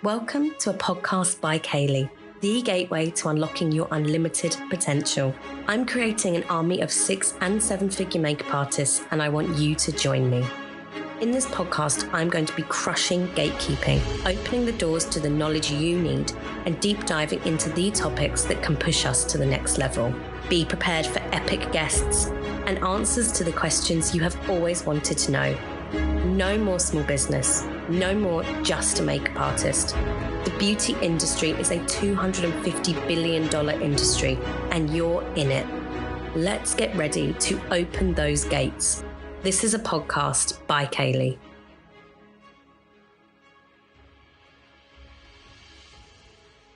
Welcome to a podcast by Kayleigh, the gateway to unlocking your unlimited potential. I'm creating an army of 6- and 7-figure makeup artists, and I want you to join me. In this podcast, I'm going to be crushing gatekeeping, opening the doors to the knowledge you need, and deep diving into the topics that can push us to the next level. Be prepared for epic guests and answers to the questions you have always wanted to know. No more small business. No more just a makeup artist. The beauty industry is a $250 billion industry, and you're in it. Let's get ready to open those gates. This is a podcast by Kayleigh.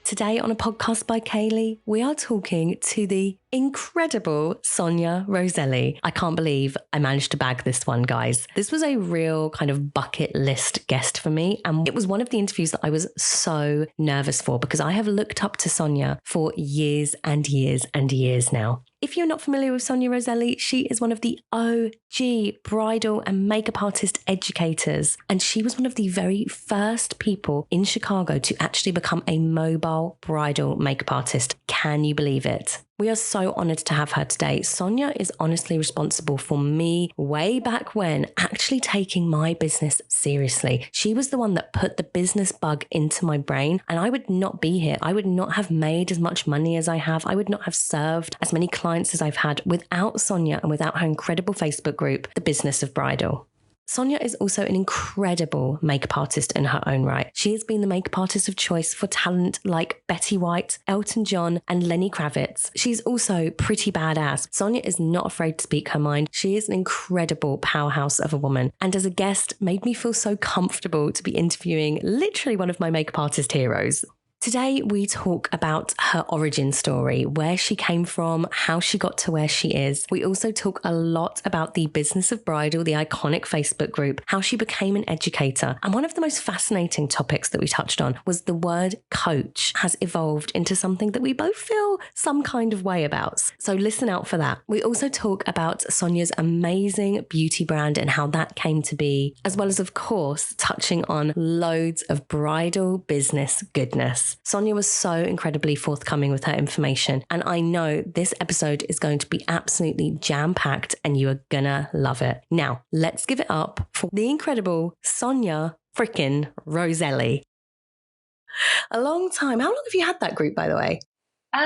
Today on a podcast by Kayleigh, we are talking to the incredible Sonia Roselli. I can't believe I managed to bag this one, guys. This was a real kind of bucket list guest for me. And it was one of the interviews that I was so nervous for because I have looked up to Sonia for years and years and years now. If you're not familiar with Sonia Roselli, she is one of the OG bridal and makeup artist educators. And she was one of the very first people in Chicago to actually become a mobile bridal makeup artist. Can you believe it? We are so honored to have her today. Sonia is honestly responsible for me way back when actually taking my business seriously. She was the one that put the business bug into my brain, and I would not be here. I would not have made as much money as I have. I would not have served as many clients as I've had without Sonia and without her incredible Facebook group, The Business of Bridal. Sonia is also an incredible makeup artist in her own right. She has been the makeup artist of choice for talent like Betty White, Elton John, and Lenny Kravitz. She's also pretty badass. Sonia is not afraid to speak her mind. She is an incredible powerhouse of a woman. And as a guest, made me feel so comfortable to be interviewing literally one of my makeup artist heroes. Today, we talk about her origin story, where she came from, how she got to where she is. We also talk a lot about the Business of Bridal, the iconic Facebook group, how she became an educator. And one of the most fascinating topics that we touched on was the word coach has evolved into something that we both feel some kind of way about. So listen out for that. We also talk about Sonia's amazing beauty brand and how that came to be, as well as, of course, touching on loads of bridal business goodness. Sonia was so incredibly forthcoming with her information, and I know this episode is going to be absolutely jam-packed and you are gonna love it. Now, let's give it up for the incredible Sonia frickin' Roselli. A long time. How long have you had that group, by the way? I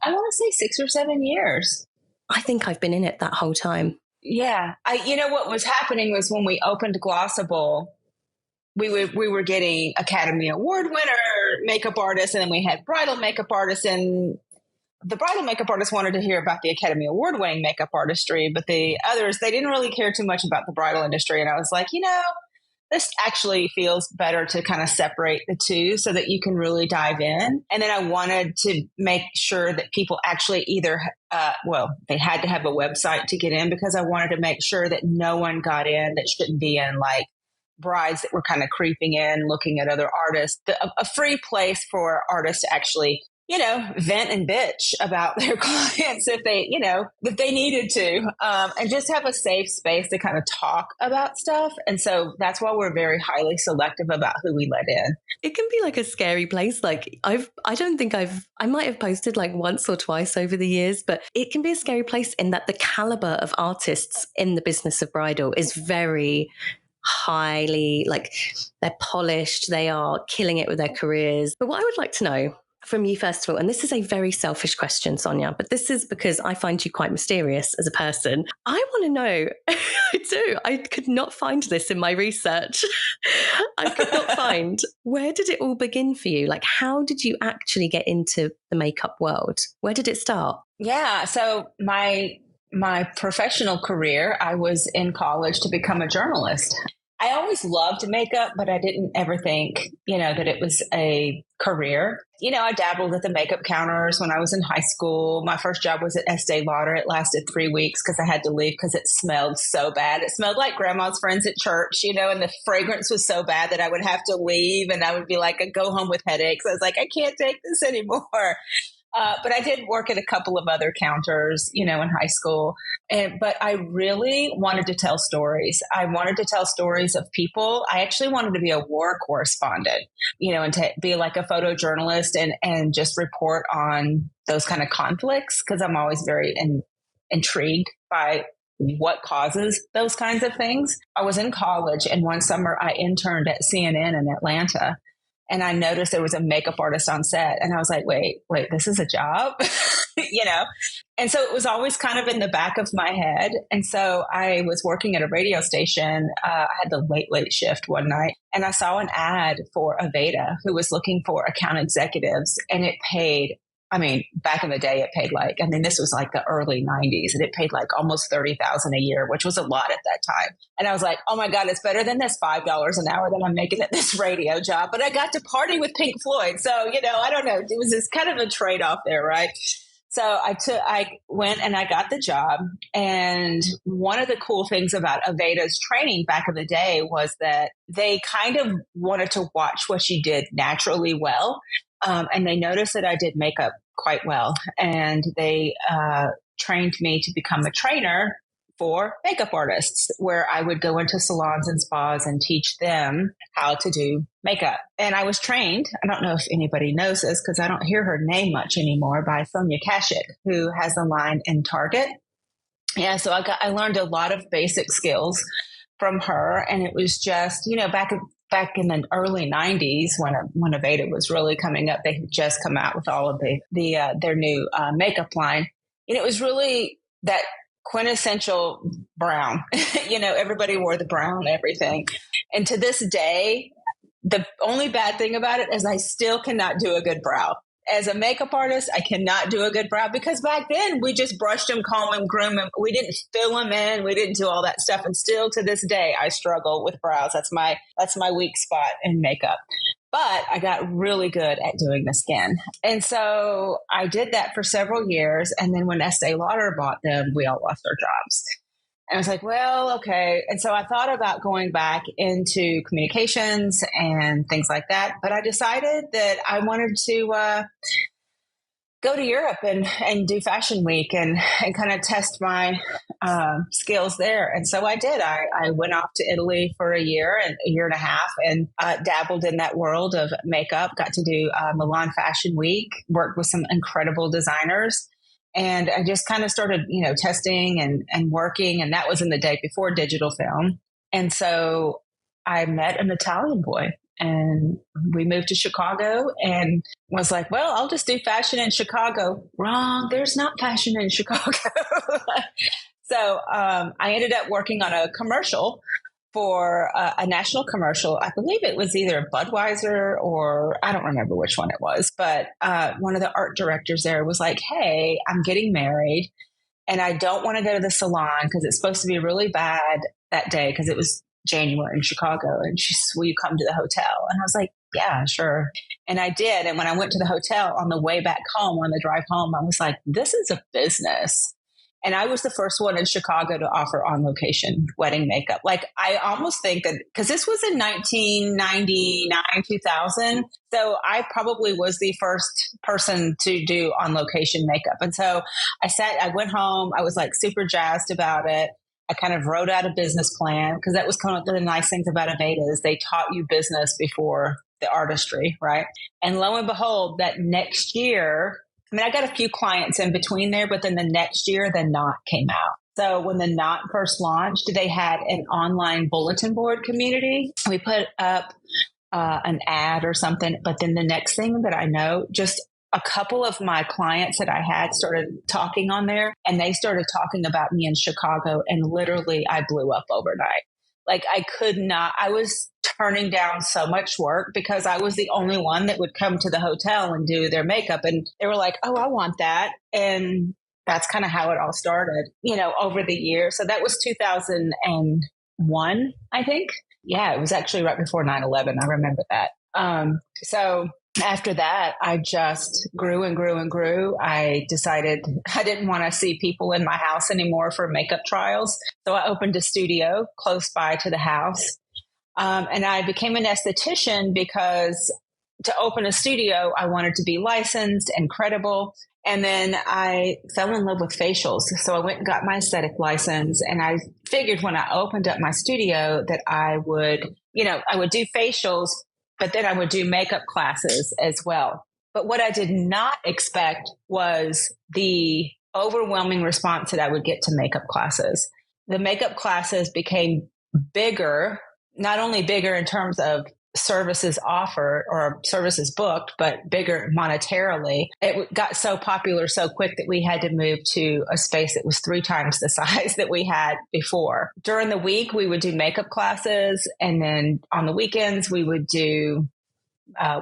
want to say 6 or 7 years. I think I've been in it that whole time. Yeah. What was happening was when we opened Glossable, we were getting Academy Award winner makeup artists, and then we had bridal makeup artists, and the bridal makeup artists wanted to hear about the Academy Award winning makeup artistry, but the others, they didn't really care too much about the bridal industry. And I was like, this actually feels better to kind of separate the two so that you can really dive in. And then I wanted to make sure that people actually either, they had to have a website to get in, because I wanted to make sure that no one got in that shouldn't be in, like brides that were kind of creeping in, looking at other artists, a free place for artists to actually, vent and bitch about their clients if they needed to, and just have a safe space to kind of talk about stuff. And so that's why we're very highly selective about who we let in. It can be like a scary place. Like I might have posted like once or twice over the years, but it can be a scary place in that the caliber of artists in the Business of Bridal is very highly, like, they're polished, they are killing it with their careers. But what I would like to know from you, first of all, and this is a very selfish question, Sonia, but this is because I find you quite mysterious as a person. I want to know, I do, I could not find this in my research. I could not find, where did it all begin for you? Like, how did you actually get into the makeup world? Where did it start? Yeah, so my professional career, I was in college to become a journalist. I always loved makeup, but I didn't ever think, that it was a career. I dabbled at the makeup counters when I was in high school. My first job was at Estee Lauder. It lasted 3 weeks because I had to leave because it smelled so bad. It smelled like grandma's friends at church, and the fragrance was so bad that I would have to leave, and I would be like, I'd go home with headaches. I was like, I can't take this anymore. But I did work at a couple of other counters, in high school. But I really wanted to tell stories. I wanted to tell stories of people. I actually wanted to be a war correspondent, and to be like a photojournalist and just report on those kind of conflicts, because I'm always very intrigued by what causes those kinds of things. I was in college, and one summer I interned at CNN in Atlanta. And I noticed there was a makeup artist on set. And I was like, wait, this is a job, And so it was always kind of in the back of my head. And so I was working at a radio station. I had the late shift one night, and I saw an ad for Aveda, who was looking for account executives. And it paid, back in the day, it paid this was like the early 90s, and it paid like almost $30,000 a year, which was a lot at that time. And I was like, oh my God, it's better than this $5 an hour that I'm making at this radio job. But I got to party with Pink Floyd. So, I don't know. It was this kind of a trade-off there, right? So I went and I got the job. And one of the cool things about Aveda's training back in the day was that they kind of wanted to watch what you did naturally well. And they noticed that I did makeup quite well. And they trained me to become a trainer for makeup artists, where I would go into salons and spas and teach them how to do makeup. And I was trained, I don't know if anybody knows this because I don't hear her name much anymore, by Sonia Roselli, who has the line in Target. Yeah, so I learned a lot of basic skills from her. And it was just, back in the early 90s when Aveda was really coming up. They had just come out with all of their new makeup line. And it was really that quintessential brown. Everybody wore the brown everything. And to this day, the only bad thing about it is I still cannot do a good brow. As a makeup artist, I cannot do a good brow, because back then we just brushed them, comb them, groom them. We didn't fill them in. We didn't do all that stuff. And still to this day, I struggle with brows. That's my weak spot in makeup. But I got really good at doing the skin. And so I did that for several years. And then when Estee Lauder bought them, we all lost our jobs. And I was like, well, okay. And so I thought about going back into communications and things like that. But I decided that I wanted to go to Europe and do Fashion Week and kind of test my skills there. And so I did. I went off to Italy for a year and a half and dabbled in that world of makeup, got to do Milan Fashion Week, worked with some incredible designers. And I just kind of started, testing and working. And that was in the day before digital film. And so I met an Italian boy. And we moved to Chicago and was like, well, I'll just do fashion in Chicago. Wrong. There's not fashion in Chicago. So I ended up working on a commercial for a national commercial. I believe it was either Budweiser or I don't remember which one it was. But one of the art directors there was like, hey, I'm getting married and I don't want to go to the salon because it's supposed to be really bad that day because it was January in Chicago. And she said, will you come to the hotel? And I was like, yeah, sure. And I did. And when I went to the hotel on the way back home, on the drive home, I was like, this is a business. And I was the first one in Chicago to offer on location wedding makeup. Like I almost think that because this was in 1999, 2000. So I probably was the first person to do on location makeup. And so I went home. I was like super jazzed about it. I kind of wrote out a business plan because that was kind of the nice things about Aveda is they taught you business before the artistry, right? And lo and behold, that next year, I got a few clients in between there, but then the next year, the Knot came out. So when the Knot first launched, they had an online bulletin board community. We put up an ad or something, but then the next thing that I know, just a couple of my clients that I had started talking on there and they started talking about me in Chicago and literally I blew up overnight. Like I was turning down so much work because I was the only one that would come to the hotel and do their makeup. And they were like, oh, I want that. And that's kind of how it all started, over the years. So that was 2001, I think. Yeah, it was actually right before 9/11. I remember that. So after that, I just grew and grew and grew. I decided I didn't want to see people in my house anymore for makeup trials. So I opened a studio close by to the house. And I became an esthetician because to open a studio, I wanted to be licensed and credible. And then I fell in love with facials. So I went and got my aesthetic license. And I figured when I opened up my studio that I would do facials, but then I would do makeup classes as well. But what I did not expect was the overwhelming response that I would get to makeup classes. The makeup classes became bigger, not only bigger in terms of services offered or services booked, but bigger monetarily. It got so popular so quick that we had to move to a space that was 3 times the size that we had before. During the week, we would do makeup classes. And then on the weekends, we would do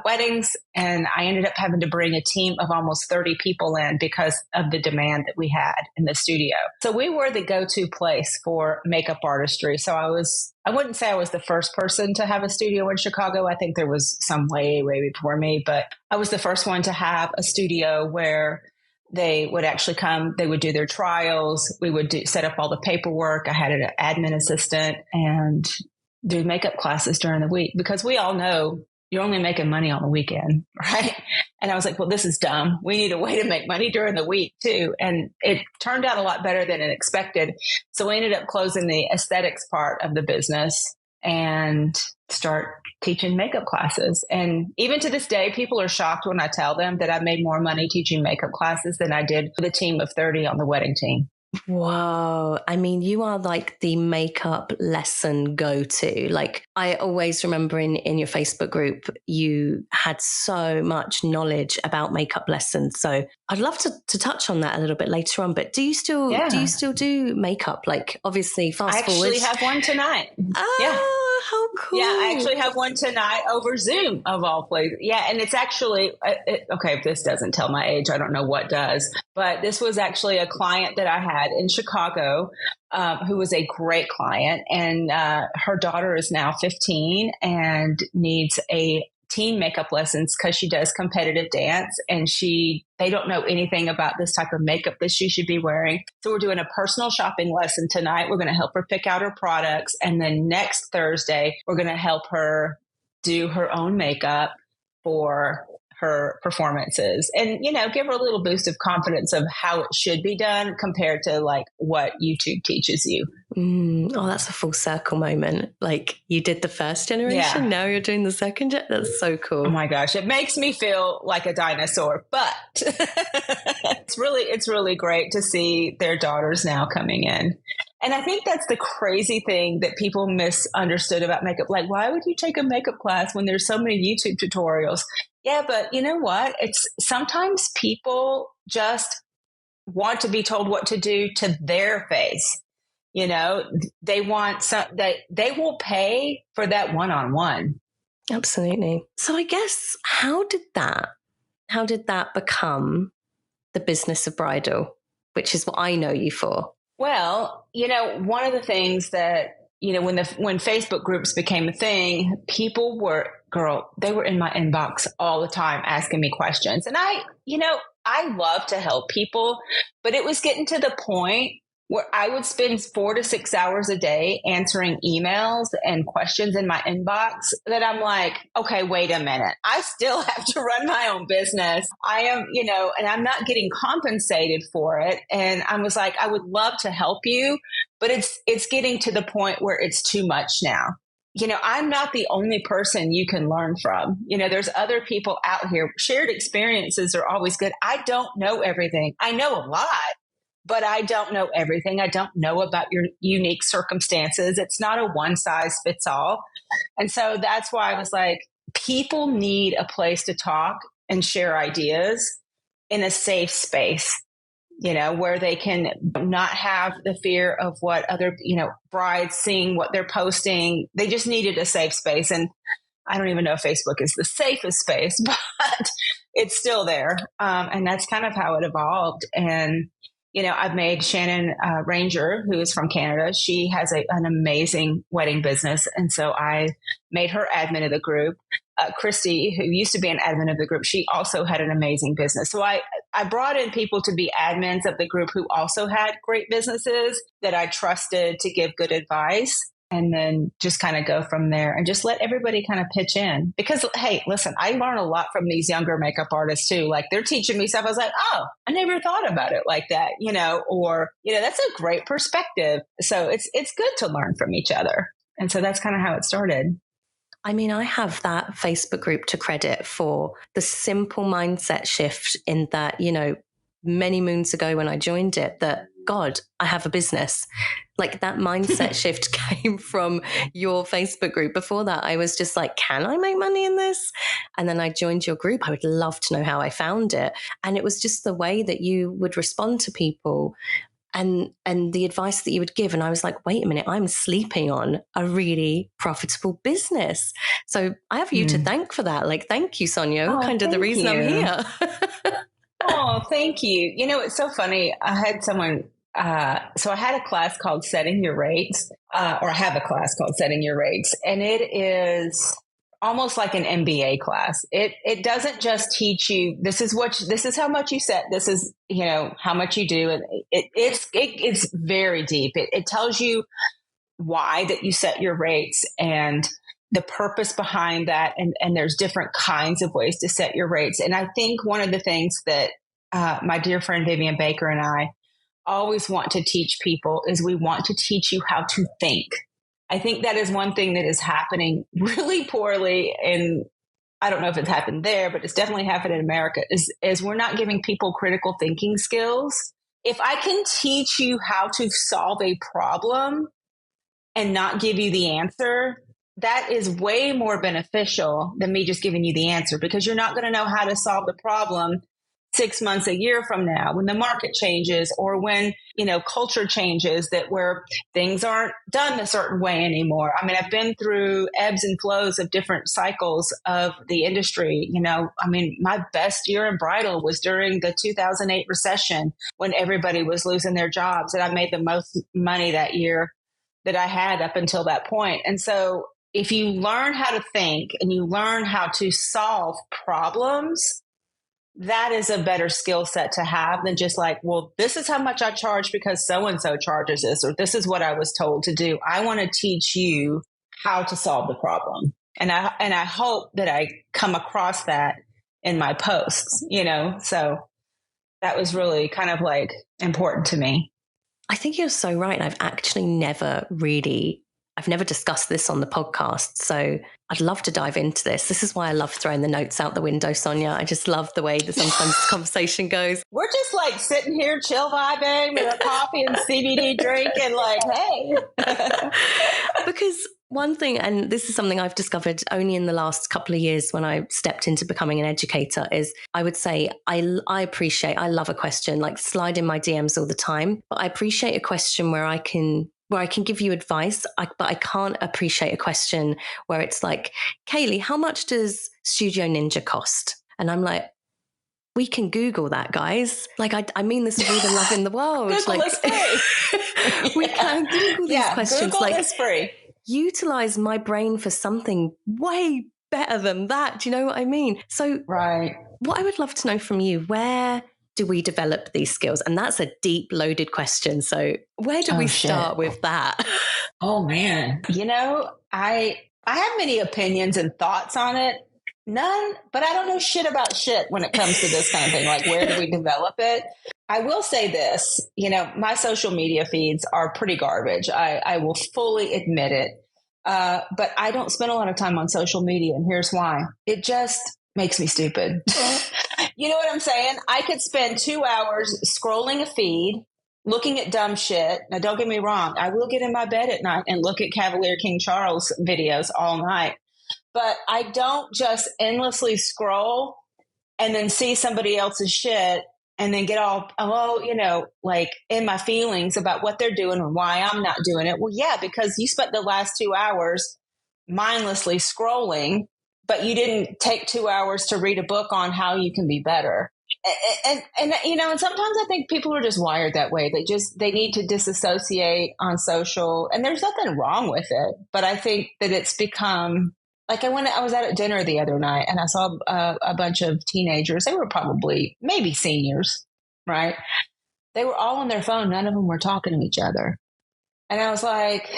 weddings. And I ended up having to bring a team of almost 30 people in because of the demand that we had in the studio. So we were the go-to place for makeup artistry. So I wouldn't say I was the first person to have a studio in Chicago. I think there was some way before me, but I was the first one to have a studio where they would actually come, they would do their trials. We would set up all the paperwork. I had an admin assistant and do makeup classes during the week because we all know you're only making money on the weekend, right? And I was like, well, this is dumb. We need a way to make money during the week too. And it turned out a lot better than expected. So we ended up closing the aesthetics part of the business and start teaching makeup classes. And even to this day, people are shocked when I tell them that I made more money teaching makeup classes than I did for the team of 30 on the wedding team. Whoa. I mean, you are like the makeup lesson go-to. Like I always remember in your Facebook group, you had so much knowledge about makeup lessons. So I'd love to touch on that a little bit later on, but do you still do makeup? Like obviously fast forward. I actually have one tonight. Yeah. How cool. Yeah, I actually have one tonight over Zoom of all places. Yeah. And it's actually, okay, if this doesn't tell my age, I don't know what does, but this was actually a client that I had in Chicago who was a great client. And her daughter is now 15 and needs a teen makeup lessons because she does competitive dance and they don't know anything about this type of makeup that she should be wearing. So we're doing a personal shopping lesson tonight. We're going to help her pick out her products. And then next Thursday, we're going to help her do her own makeup for her performances and, give her a little boost of confidence of how it should be done compared to like what YouTube teaches you. Oh, that's a full circle moment. Like you did the first generation. Yeah. Now you're doing the second. That's so cool. Oh my gosh. It makes me feel like a dinosaur, but it's really great to see their daughters now coming in. And I think that's the crazy thing that people misunderstood about makeup. Like, why would you take a makeup class when there's so many YouTube tutorials? Yeah, but you know what? It's sometimes people just want to be told what to do to their face. They want they will pay for that one-on-one. Absolutely. So I guess how did that become the Business of Bridal, which is what I know you for? Well, one of the things that, when Facebook groups became a thing, people they were in my inbox all the time asking me questions. And I love to help people, but it was getting to the point where I would spend 4 to 6 hours a day answering emails and questions in my inbox that I'm like, okay, wait a minute. I still have to run my own business. I am, and I'm not getting compensated for it. And I was like, I would love to help you, but it's getting to the point where it's too much now. I'm not the only person you can learn from. There's other people out here. Shared experiences are always good. I don't know everything. I know a lot, but I don't know everything. I don't know about your unique circumstances. It's not a one size fits all. And so that's why I was like, people need a place to talk and share ideas in a safe space, where they can not have the fear of what other, brides seeing what they're posting. They just needed a safe space. And I don't even know if Facebook is the safest space, but it's still there. And that's kind of how it evolved. And I've made Shannon Ranger, who is from Canada. She has an amazing wedding business. And so I made her admin of the group. Christy, who used to be an admin of the group, she also had an amazing business. So I brought in people to be admins of the group who also had great businesses that I trusted to give good advice. and then just kind of go from there and just let everybody kind of pitch in. Because, hey, listen, I learn a lot from these younger makeup artists too. Like they're teaching me stuff. I was like, oh, I never thought about it like that, or, that's a great perspective. So it's good to learn from each other. And so that's kind of how it started. I mean, I have that Facebook group to credit for the simple mindset shift in that, many moons ago when I joined it, that God, I have a business. Like that mindset shift came from your Facebook group. Before that, I was just like, can I make money in this? And then I joined your group. I would love to know how I found it. And it was just the way that you would respond to people and the advice that you would give. And I was like, wait a minute, I'm sleeping on a really profitable business. So I have you to thank for that. Like, thank you, Sonia. Oh, kind of the reason I'm here. Oh, thank you. It's so funny. I had someone, so I had a class called Setting Your Rates, or I have a class called Setting Your Rates, and it is almost like an MBA class. It doesn't just teach you, this is how much you set. This is, how much you do. And it's very deep. It tells you why that you set your rates and the purpose behind that. And there's different kinds of ways to set your rates. And I think one of the things that my dear friend Vivian Baker and I always want to teach people is we want to teach you how to think. I think that is one thing that is happening really poorly. And I don't know if it's happened there, but it's definitely happened in America is we're not giving people critical thinking skills. If I can teach you how to solve a problem and not give you the answer, that is way more beneficial than me just giving you the answer, because you're not going to know how to solve the problem 6 months, a year from now, when the market changes or when, culture changes, that where things aren't done a certain way anymore. I mean, I've been through ebbs and flows of different cycles of the industry. My best year in bridal was during the 2008 recession when everybody was losing their jobs, and I made the most money that year that I had up until that point. And so if you learn how to think and you learn how to solve problems, that is a better skill set to have than just like, well, this is how much I charge because so-and-so charges this, or this is what I was told to do. I want to teach you how to solve the problem. And I hope that I come across that in my posts, so that was really kind of like important to me. I think you're so right. I've actually never discussed this on the podcast. So I'd love to dive into this. This is why I love throwing the notes out the window, Sonia. I just love the way that sometimes the conversation goes. We're just like sitting here, chill vibing with a coffee and CBD drink and like, hey. Because one thing, and this is something I've discovered only in the last couple of years when I stepped into becoming an educator, is I would say I love a question, like slide in my DMs all the time, but I appreciate a question where I can give you advice, but I can't appreciate a question where it's like, Kayleigh, how much does Studio Ninja cost? And I'm like, we can Google that, guys. Like, I mean this with all the love in the world. Google like, is free. We can Google these questions. Google is free. Utilize my brain for something way better than that. Do you know what I mean? So, right. What I would love to know from you, where do we develop these skills? And that's a deep, loaded question. So where do we start with that? Oh, man. I have many opinions and thoughts on it. None, but I don't know shit about shit when it comes to this kind of thing. Like, where do we develop it? I will say this, my social media feeds are pretty garbage. I will fully admit it. But I don't spend a lot of time on social media, and here's why. It just makes me stupid. You know what I'm saying? I could spend 2 hours scrolling a feed, looking at dumb shit. Now, don't get me wrong. I will get in my bed at night and look at Cavalier King Charles videos all night. But I don't just endlessly scroll and then see somebody else's shit and then get all, like in my feelings about what they're doing and why I'm not doing it. Well, yeah, because you spent the last 2 hours mindlessly scrolling, but you didn't take 2 hours to read a book on how you can be better. And sometimes I think people are just wired that way. They need to disassociate on social, and there's nothing wrong with it. But I think that it's become like, I was out at dinner the other night and I saw a bunch of teenagers. They were probably maybe seniors, right? They were all on their phone. None of them were talking to each other. And I was like,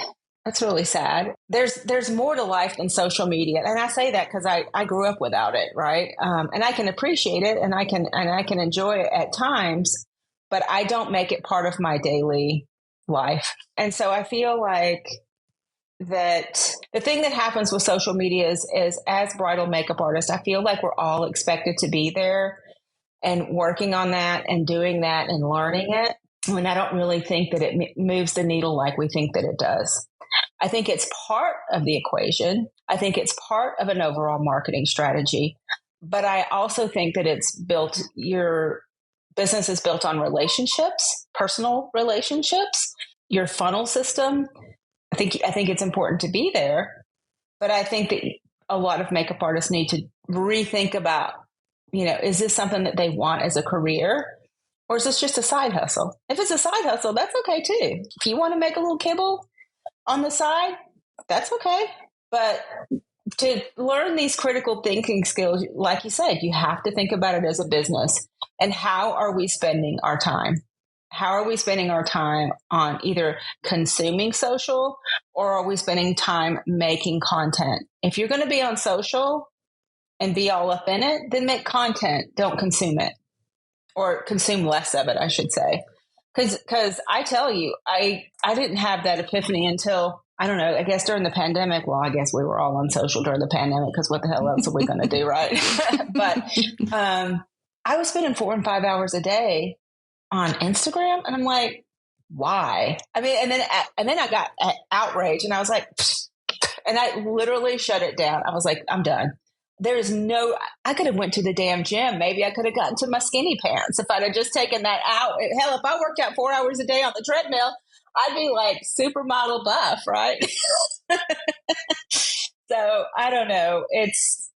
That's really sad. There's more to life than social media, and I say that because I grew up without it, right? And I can appreciate it, and I can enjoy it at times, but I don't make it part of my daily life. And so I feel like that the thing that happens with social media is as bridal makeup artists, I feel like we're all expected to be there and working on that and doing that and learning it. When I don't really think that it moves the needle like we think that it does. I think it's part of the equation. I think it's part of an overall marketing strategy. But I also think that your business is built on relationships, personal relationships, your funnel system. I think it's important to be there. But I think that a lot of makeup artists need to rethink about, is this something that they want as a career? Or is this just a side hustle? If it's a side hustle, that's okay too. If you want to make a little kibble on the side, that's okay. But to learn these critical thinking skills, like you said, you have to think about it as a business. And how are we spending our time? How are we spending our time on either consuming social, or are we spending time making content? If you're going to be on social and be all up in it, then make content. Don't consume it, or consume less of it, I should say. Because I tell you, I didn't have that epiphany until, I don't know, I guess during the pandemic. Well, I guess we were all on social during the pandemic because what the hell else are we going to do, right? But I was spending 4 and 5 hours a day on Instagram, and I'm like, why? I mean, and then I got outraged, and I was like, and I literally shut it down. I was like, I'm done. I could have went to the damn gym. Maybe I could have gotten to my skinny pants if I'd have just taken that out. Hell, if I worked out 4 hours a day on the treadmill, I'd be like supermodel buff, right? So I don't know.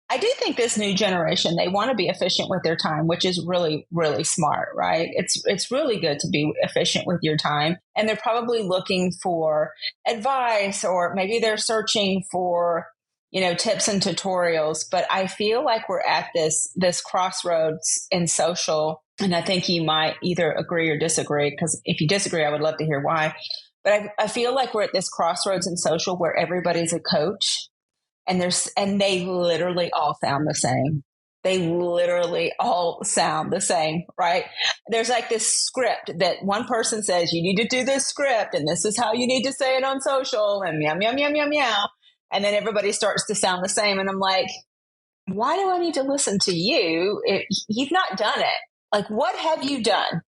I do think this new generation, they want to be efficient with their time, which is really, really smart, right? It's really good to be efficient with your time. And they're probably looking for advice, or maybe they're searching for, tips and tutorials. But I feel like we're at this crossroads in social. And I think you might either agree or disagree, because if you disagree, I would love to hear why. But I feel like we're at this crossroads in social where everybody's a coach. And they literally all sound the same. They literally all sound the same, right? There's like this script that one person says, you need to do this script, and this is how you need to say it on social, and meow, meow, meow, meow, meow. And then everybody starts to sound the same. And I'm like, why do I need to listen to you if you've not done it? Like, what have you done?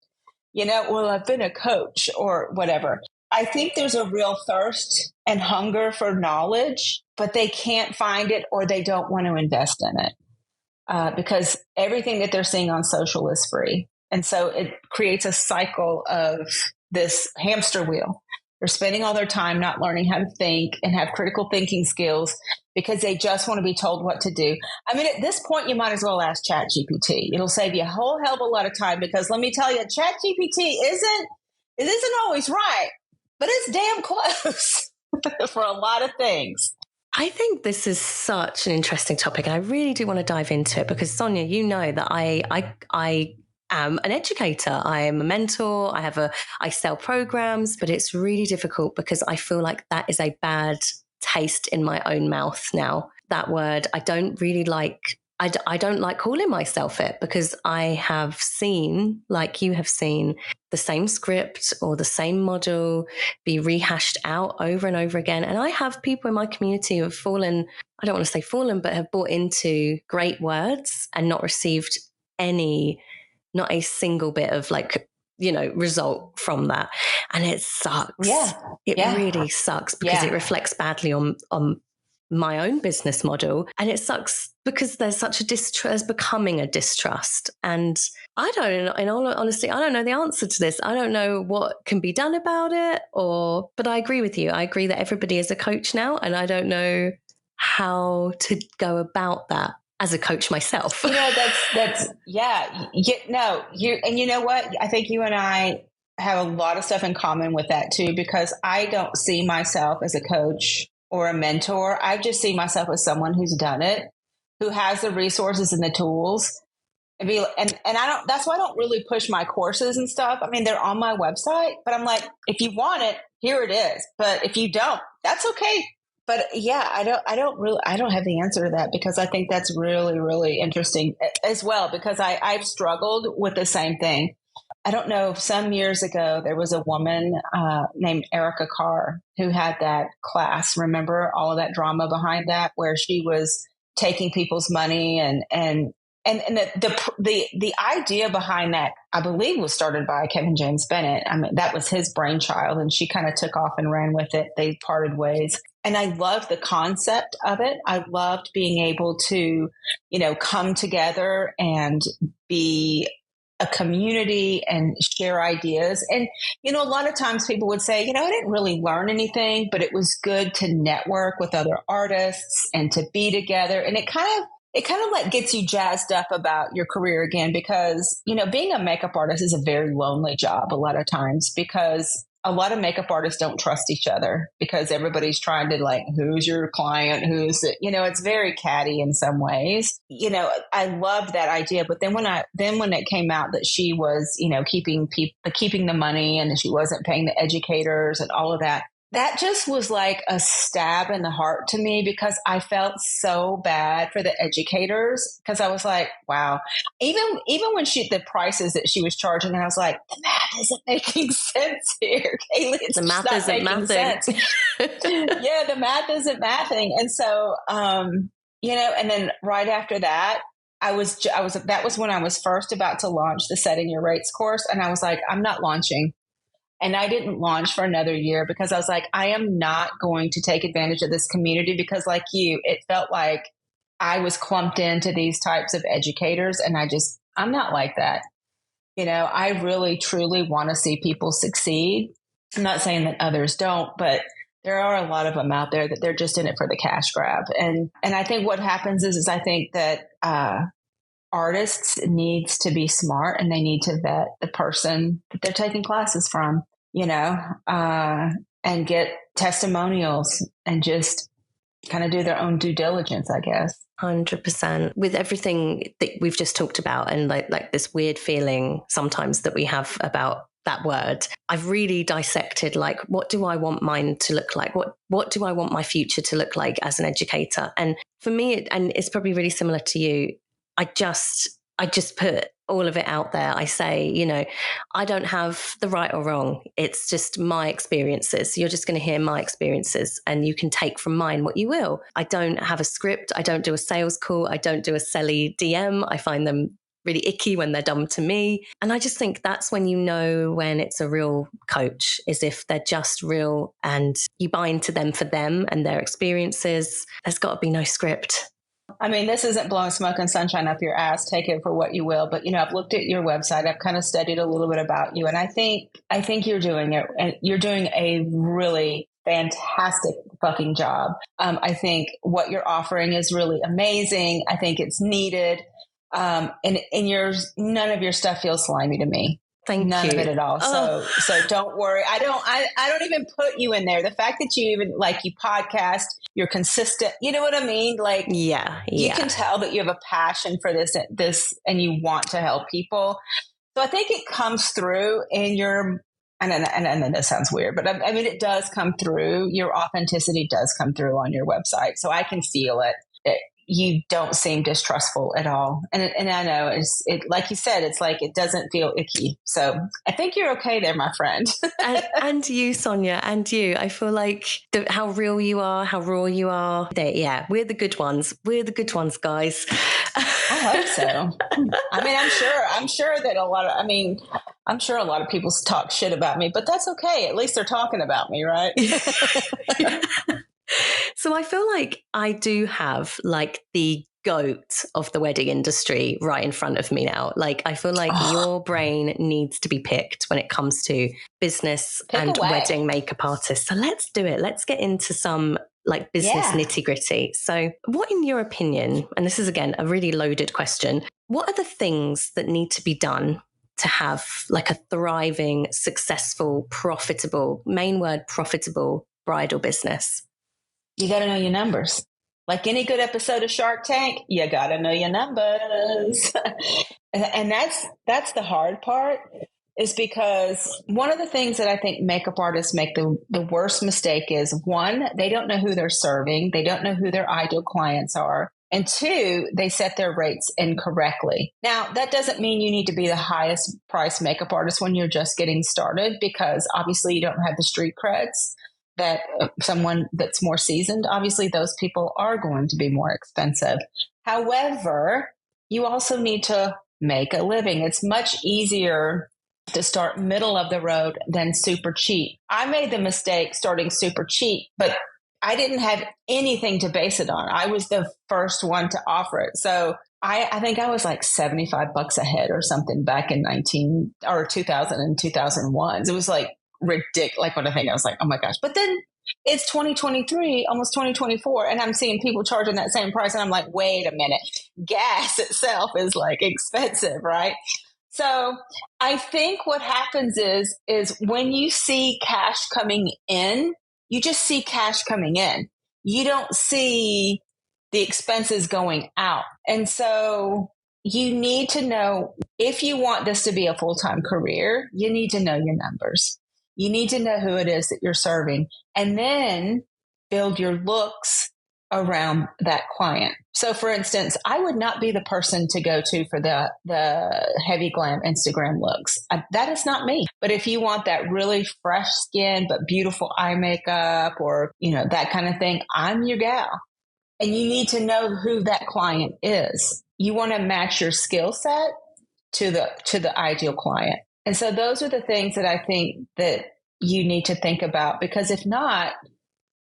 Well, I've been a coach or whatever. I think there's a real thirst and hunger for knowledge, but they can't find it, or they don't want to invest in it because everything that they're seeing on social is free. And so it creates a cycle of this hamster wheel. They're spending all their time not learning how to think and have critical thinking skills because they just want to be told what to do. I mean, at this point, you might as well ask ChatGPT. It'll save you a whole hell of a lot of time, because let me tell you, ChatGPT isn't always right, but it's damn close for a lot of things. I think this is such an interesting topic, and I really do want to dive into it because, Sonia, you know that I am an educator. I am a mentor. I sell programs, but it's really difficult because I feel like that is a bad taste in my own mouth now. That word, I don't really like. I don't like calling myself it, because I have seen, like you have seen, the same script or the same model be rehashed out over and over again. And I have people in my community who have fallen, I don't want to say fallen, but have bought into great words and not received not a single bit of result from that. And it sucks. Yeah. It really sucks because it reflects badly on my own business model. And it sucks because there's such a there's becoming a distrust. And I don't, in all honesty, I don't know the answer to this. I don't know what can be done about it, but I agree with you. I agree that everybody is a coach now, and I don't know how to go about that as a coach myself. And you know what? I think you and I have a lot of stuff in common with that too, because I don't see myself as a coach or a mentor. I just see myself as someone who's done it, who has the resources and the tools And I don't, that's why I don't really push my courses and stuff. I mean, they're on my website, but I'm like, if you want it, here it is. But if you don't, that's okay. But yeah, I don't have the answer to that, because I think that's really, really interesting as well, because I've struggled with the same thing. I don't know, some years ago, there was a woman named Erica Carr who had that class. Remember all of that drama behind that, where she was taking people's money and the idea behind that, I believe, was started by Kevin James Bennett. I mean, that was his brainchild, and she kind of took off and ran with it. They parted ways. And I loved the concept of it. I loved being able to, come together and be a community and share ideas. And, a lot of times people would say, I didn't really learn anything, but it was good to network with other artists and to be together. And it kind of like gets you jazzed up about your career again, because, being a makeup artist is a very lonely job a lot of times, because a lot of makeup artists don't trust each other, because everybody's trying to, like, who's your client? Who's it? It's very catty in some ways. I loved that idea. But then when it came out that she was, keeping the money, and she wasn't paying the educators and all of that, that just was like a stab in the heart to me, because I felt so bad for the educators, because I was like, wow, even when the prices that she was charging, and I was like, the math isn't making sense here, Kayleigh. It's the math isn't mathing. Yeah, the math isn't mathing. And so, and then right after that, that was when I was first about to launch the Setting Your Rates course. And I was like, I'm not launching. And I didn't launch for another year, because I was like, I am not going to take advantage of this community, because, like you, it felt like I was clumped into these types of educators. And I'm not like that. I really, truly want to see people succeed. I'm not saying that others don't, but there are a lot of them out there that they're just in it for the cash grab. And I think what happens is I think that, artists needs to be smart, and they need to vet the person that they're taking classes from, and get testimonials, and just kind of do their own due diligence, I guess. 100%. With everything that we've just talked about, and like this weird feeling sometimes that we have about that word, I've really dissected, like, what do I want mine to look like? What do I want my future to look like as an educator? And for me, and it's probably really similar to you, I just put all of it out there. I say, I don't have the right or wrong. It's just my experiences. You're just going to hear my experiences, and you can take from mine what you will. I don't have a script. I don't do a sales call. I don't do a selly DM. I find them really icky when they're done to me. And I just think that's when you know when it's a real coach, is if they're just real and you buy into them for them and their experiences. There's got to be no script. I mean, this isn't blowing smoke and sunshine up your ass. Take it for what you will. But, I've looked at your website. I've kind of studied a little bit about you. And I think you're doing it. And you're doing a really fantastic fucking job. I think what you're offering is really amazing. I think it's needed. And none of your stuff feels slimy to me. None of it at all. So don't worry. I don't even put you in there. The fact that you even you podcast, you're consistent. You know what I mean? Like, yeah. You can tell that you have a passion for this, and you want to help people. So I think it comes through in your, and then this sounds weird, but I mean, it does come through. Your authenticity does come through on your website. So I can feel it. You don't seem distrustful at all. And I know it, like you said, it's like, it doesn't feel icky. So I think you're okay there, my friend. and you, Sonia, and you, I feel like how real you are, how raw you are. We're the good ones. We're the good ones, guys. I hope so. I mean, I'm sure that I'm sure a lot of people talk shit about me, but that's okay. At least they're talking about me, right? So I feel like I do have like the GOAT of the wedding industry right in front of me now. Like, I feel like your brain needs to be picked when it comes to business and wedding makeup artists. So let's do it. Let's get into some like business nitty gritty. So what, in your opinion, and this is again a really loaded question, what are the things that need to be done to have like a thriving, successful, profitable, main word, profitable bridal business? You got to know your numbers. like any good episode of Shark Tank, you got to know your numbers. And that's the hard part, is because one of the things that I think makeup artists make the worst mistake is, one, they don't know who they're serving. They don't know who their ideal clients are. And two, they set their rates incorrectly. Now, that doesn't mean you need to be the highest price makeup artist when you're just getting started, because obviously you don't have the street creds that someone that's more seasoned. Obviously, those people are going to be more expensive. However, you also need to make a living. It's much easier to start middle of the road than super cheap. I made the mistake starting super cheap, but I didn't have anything to base it on. I was the first one to offer it. So I think I was like $75 a head or something back in 2000 and 2001. It was like ridiculous. Like when I think, I was like, oh my gosh. But then it's 2023, almost 2024, and I'm seeing people charging that same price. And I'm like, wait a minute, gas itself is like expensive, right? So I think what happens is when you see cash coming in, you just see cash coming in. You don't see the expenses going out. And so you need to know, if you want this to be a full-time career, you need to know your numbers. You need to know who it is that you're serving, and then build your looks around that client. So for instance, I would not be the person to go to for the heavy glam Instagram looks. That is not me. But if you want that really fresh skin, but beautiful eye makeup, or, that kind of thing, I'm your gal. And you need to know who that client is. You want to match your skill set to the ideal client. And so those are the things that I think that you need to think about, because if not,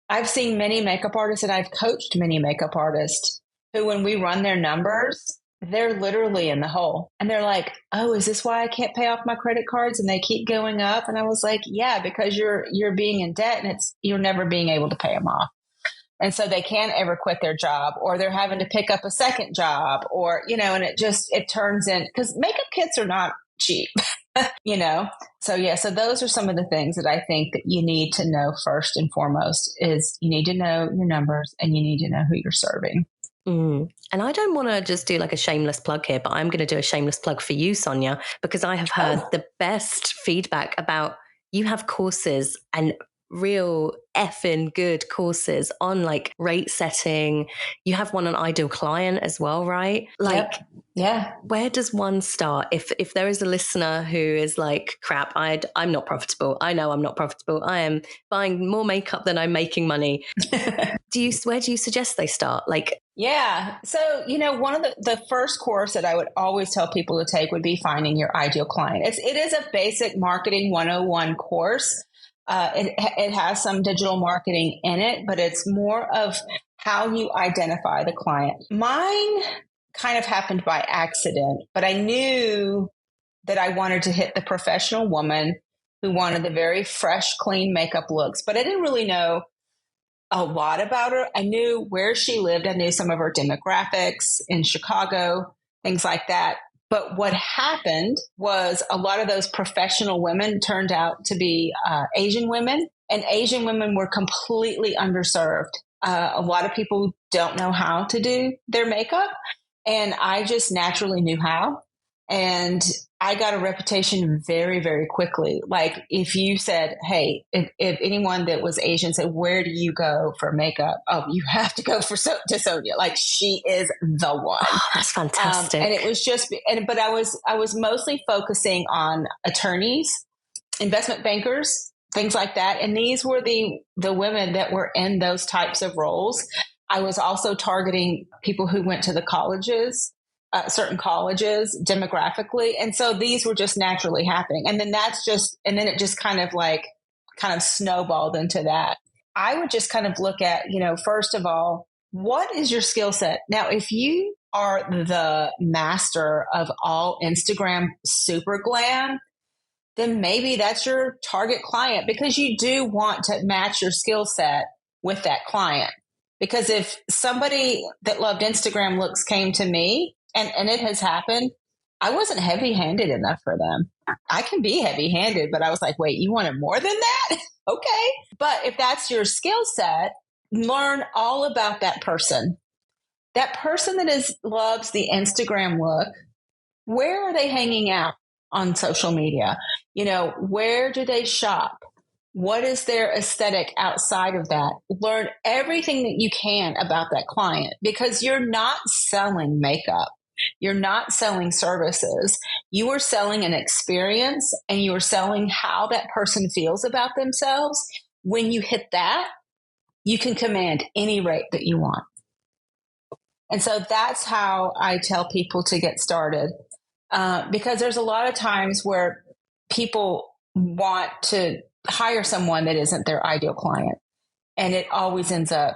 I've seen many makeup artists, and I've coached many makeup artists who, when we run their numbers, they're literally in the hole. And they're like, oh, is this why I can't pay off my credit cards? And they keep going up. And I was like, yeah, because you're being in debt, and you're never being able to pay them off. And so they can't ever quit their job, or they're having to pick up a second job, or, and it turns in, because makeup kits are not cheap. So those are some of the things that I think that you need to know first and foremost. Is you need to know your numbers, and you need to know who you're serving. And I don't want to just do like a shameless plug here, but I'm going to do a shameless plug for you, Sonia, because I have heard the best feedback about, you have courses, and real effing good courses on like rate setting. You have one on ideal client as well, right? Like, yeah. Where does one start? If there is a listener who is like, crap, I'm not profitable. I know I'm not profitable. I am buying more makeup than I'm making money. Where do you suggest they start? Like, yeah. So, one of the first course that I would always tell people to take would be finding your ideal client. It is a basic marketing 101 course. It has some digital marketing in it, but it's more of how you identify the client. Mine kind of happened by accident, but I knew that I wanted to hit the professional woman who wanted the very fresh, clean makeup looks, but I didn't really know a lot about her. I knew where she lived. I knew some of her demographics in Chicago, things like that. But what happened was a lot of those professional women turned out to be Asian women, and Asian women were completely underserved. A lot of people don't know how to do their makeup, and I just naturally knew how. And I got a reputation very, very quickly. Like if you said, hey, if anyone that was Asian said, where do you go for makeup? Oh, you have to go to Sonia. Like she is the one. Oh, that's fantastic. And it was just, but I was mostly focusing on attorneys, investment bankers, things like that. And these were the women that were in those types of roles. I was also targeting people who went to the colleges, certain colleges demographically. And so these were just naturally happening. And then it just kind of snowballed into that. I would just kind of look at, first of all, what is your skill set? Now, if you are the master of all Instagram super glam, then maybe that's your target client, because you do want to match your skill set with that client. Because if somebody that loved Instagram looks came to me, and it has happened, I wasn't heavy-handed enough for them. I can be heavy-handed, but I was like, wait, you wanted more than that? Okay. But if that's your skill set, learn all about that person. That person that loves the Instagram look, where are they hanging out on social media? Where do they shop? What is their aesthetic outside of that? Learn everything that you can about that client, because you're not selling makeup. You're not selling services. You are selling an experience, and you are selling how that person feels about themselves. When you hit that, you can command any rate that you want. And so that's how I tell people to get started. Because there's a lot of times where people want to hire someone that isn't their ideal client, and it always ends up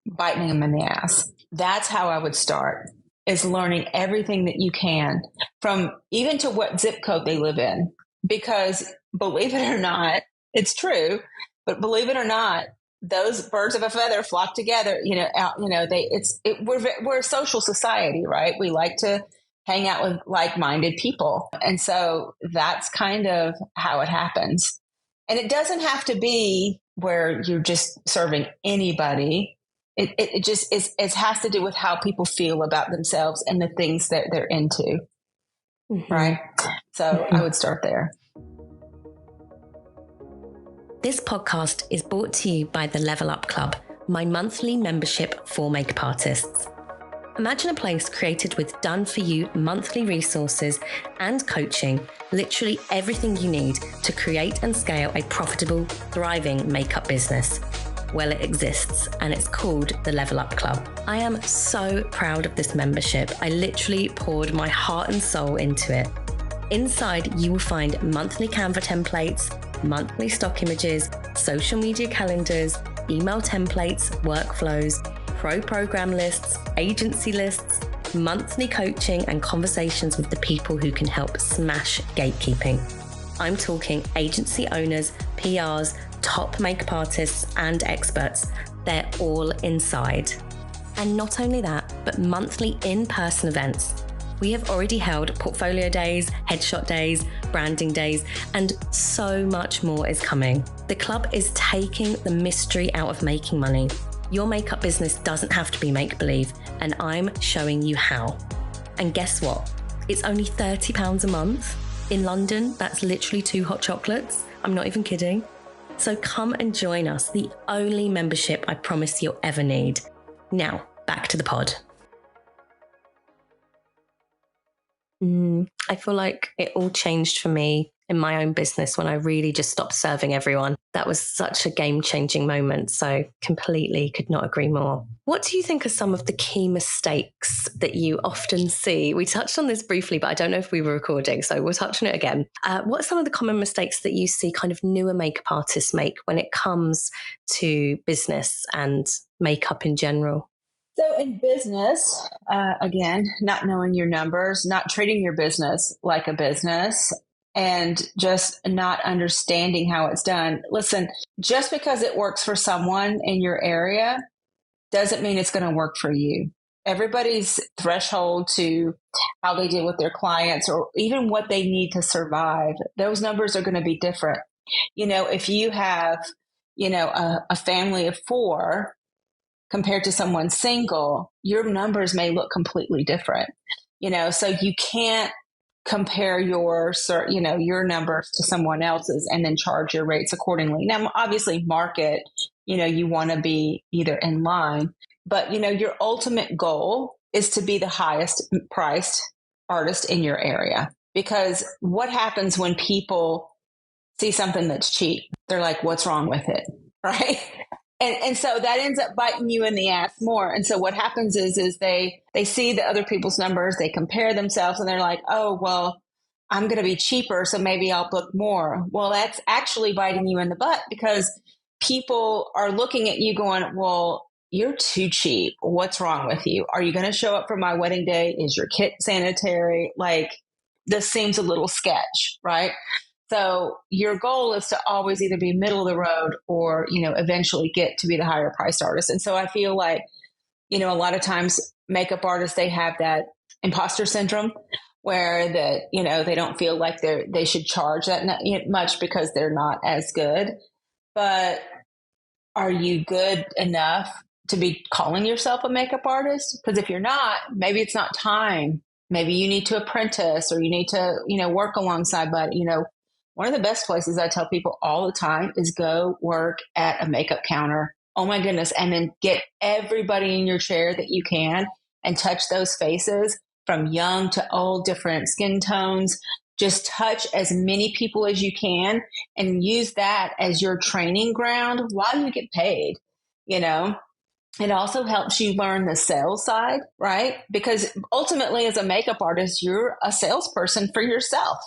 biting them in the ass. That's how I would start, is learning everything that you can, from even to what zip code they live in. Because believe it or not, it's true, but believe it or not, those birds of a feather flock together. We're a social society, right? We like to hang out with like-minded people. And so that's kind of how it happens. And it doesn't have to be where you're just serving anybody. It just is, it has to do with how people feel about themselves and the things that they're into. Mm-hmm. Right. So I would start there. This podcast is brought to you by the Level Up Club, my monthly membership for makeup artists. Imagine a place created with done-for-you monthly resources and coaching, literally everything you need to create and scale a profitable, thriving makeup business. Well, it exists, and it's called the Level Up Club. I am so proud of this membership. I literally poured my heart and soul into it. Inside, you will find monthly Canva templates, monthly stock images, social media calendars, email templates, workflows, pro program lists, agency lists, monthly coaching, and conversations with the people who can help smash gatekeeping. I'm talking agency owners, PRs, top makeup artists, and experts. They're all inside. And not only that, but monthly in-person events. We have already held portfolio days, headshot days, branding days, and so much more is coming. The club is taking the mystery out of making money. Your makeup business doesn't have to be make-believe, and I'm showing you how. And guess what? It's only £30 a month. In London, that's literally 2 hot chocolates. I'm not even kidding. So come and join us, the only membership I promise you'll ever need. Now, back to the pod. I feel like it all changed for me in my own business when I really just stopped serving everyone. That was such a game-changing moment. So completely could not agree more. What do you think are some of the key mistakes that you often see? We touched on this briefly, but I don't know if we were recording, so we'll touch on it again. What are some of the common mistakes that you see kind of newer makeup artists make when it comes to business and makeup in general? So in business, again, not knowing your numbers, not treating your business like a business, and just not understanding how it's done. Listen, just because it works for someone in your area doesn't mean it's going to work for you. Everybody's threshold to how they deal with their clients, or even what they need to survive, those numbers are going to be different. If you have, a family of 4, compared to someone single, your numbers may look completely different, so you can't compare your numbers to someone else's and then charge your rates accordingly. Now, obviously market, you want to be either in line, but your ultimate goal is to be the highest priced artist in your area. Because what happens when people see something that's cheap? They're like, what's wrong with it? Right? And so that ends up biting you in the ass more. And so what happens is they see the other people's numbers, they compare themselves, and they're like, oh, well, I'm going to be cheaper, so maybe I'll book more. Well, that's actually biting you in the butt, because people are looking at you going, well, you're too cheap. What's wrong with you? Are you going to show up for my wedding day? Is your kit sanitary? Like, this seems a little sketch, right? So your goal is to always either be middle of the road or, eventually get to be the higher priced artist. And so I feel like, a lot of times makeup artists, they have that imposter syndrome where they don't feel like they should charge that much because they're not as good. But are you good enough to be calling yourself a makeup artist? Because if you're not, maybe it's not time. Maybe you need to apprentice or you need to, work alongside, but, one of the best places I tell people all the time is go work at a makeup counter. Oh my goodness. And then get everybody in your chair that you can and touch those faces from young to old, different skin tones. Just touch as many people as you can and use that as your training ground while you get paid. It also helps you learn the sales side, right? Because ultimately, as a makeup artist, you're a salesperson for yourself.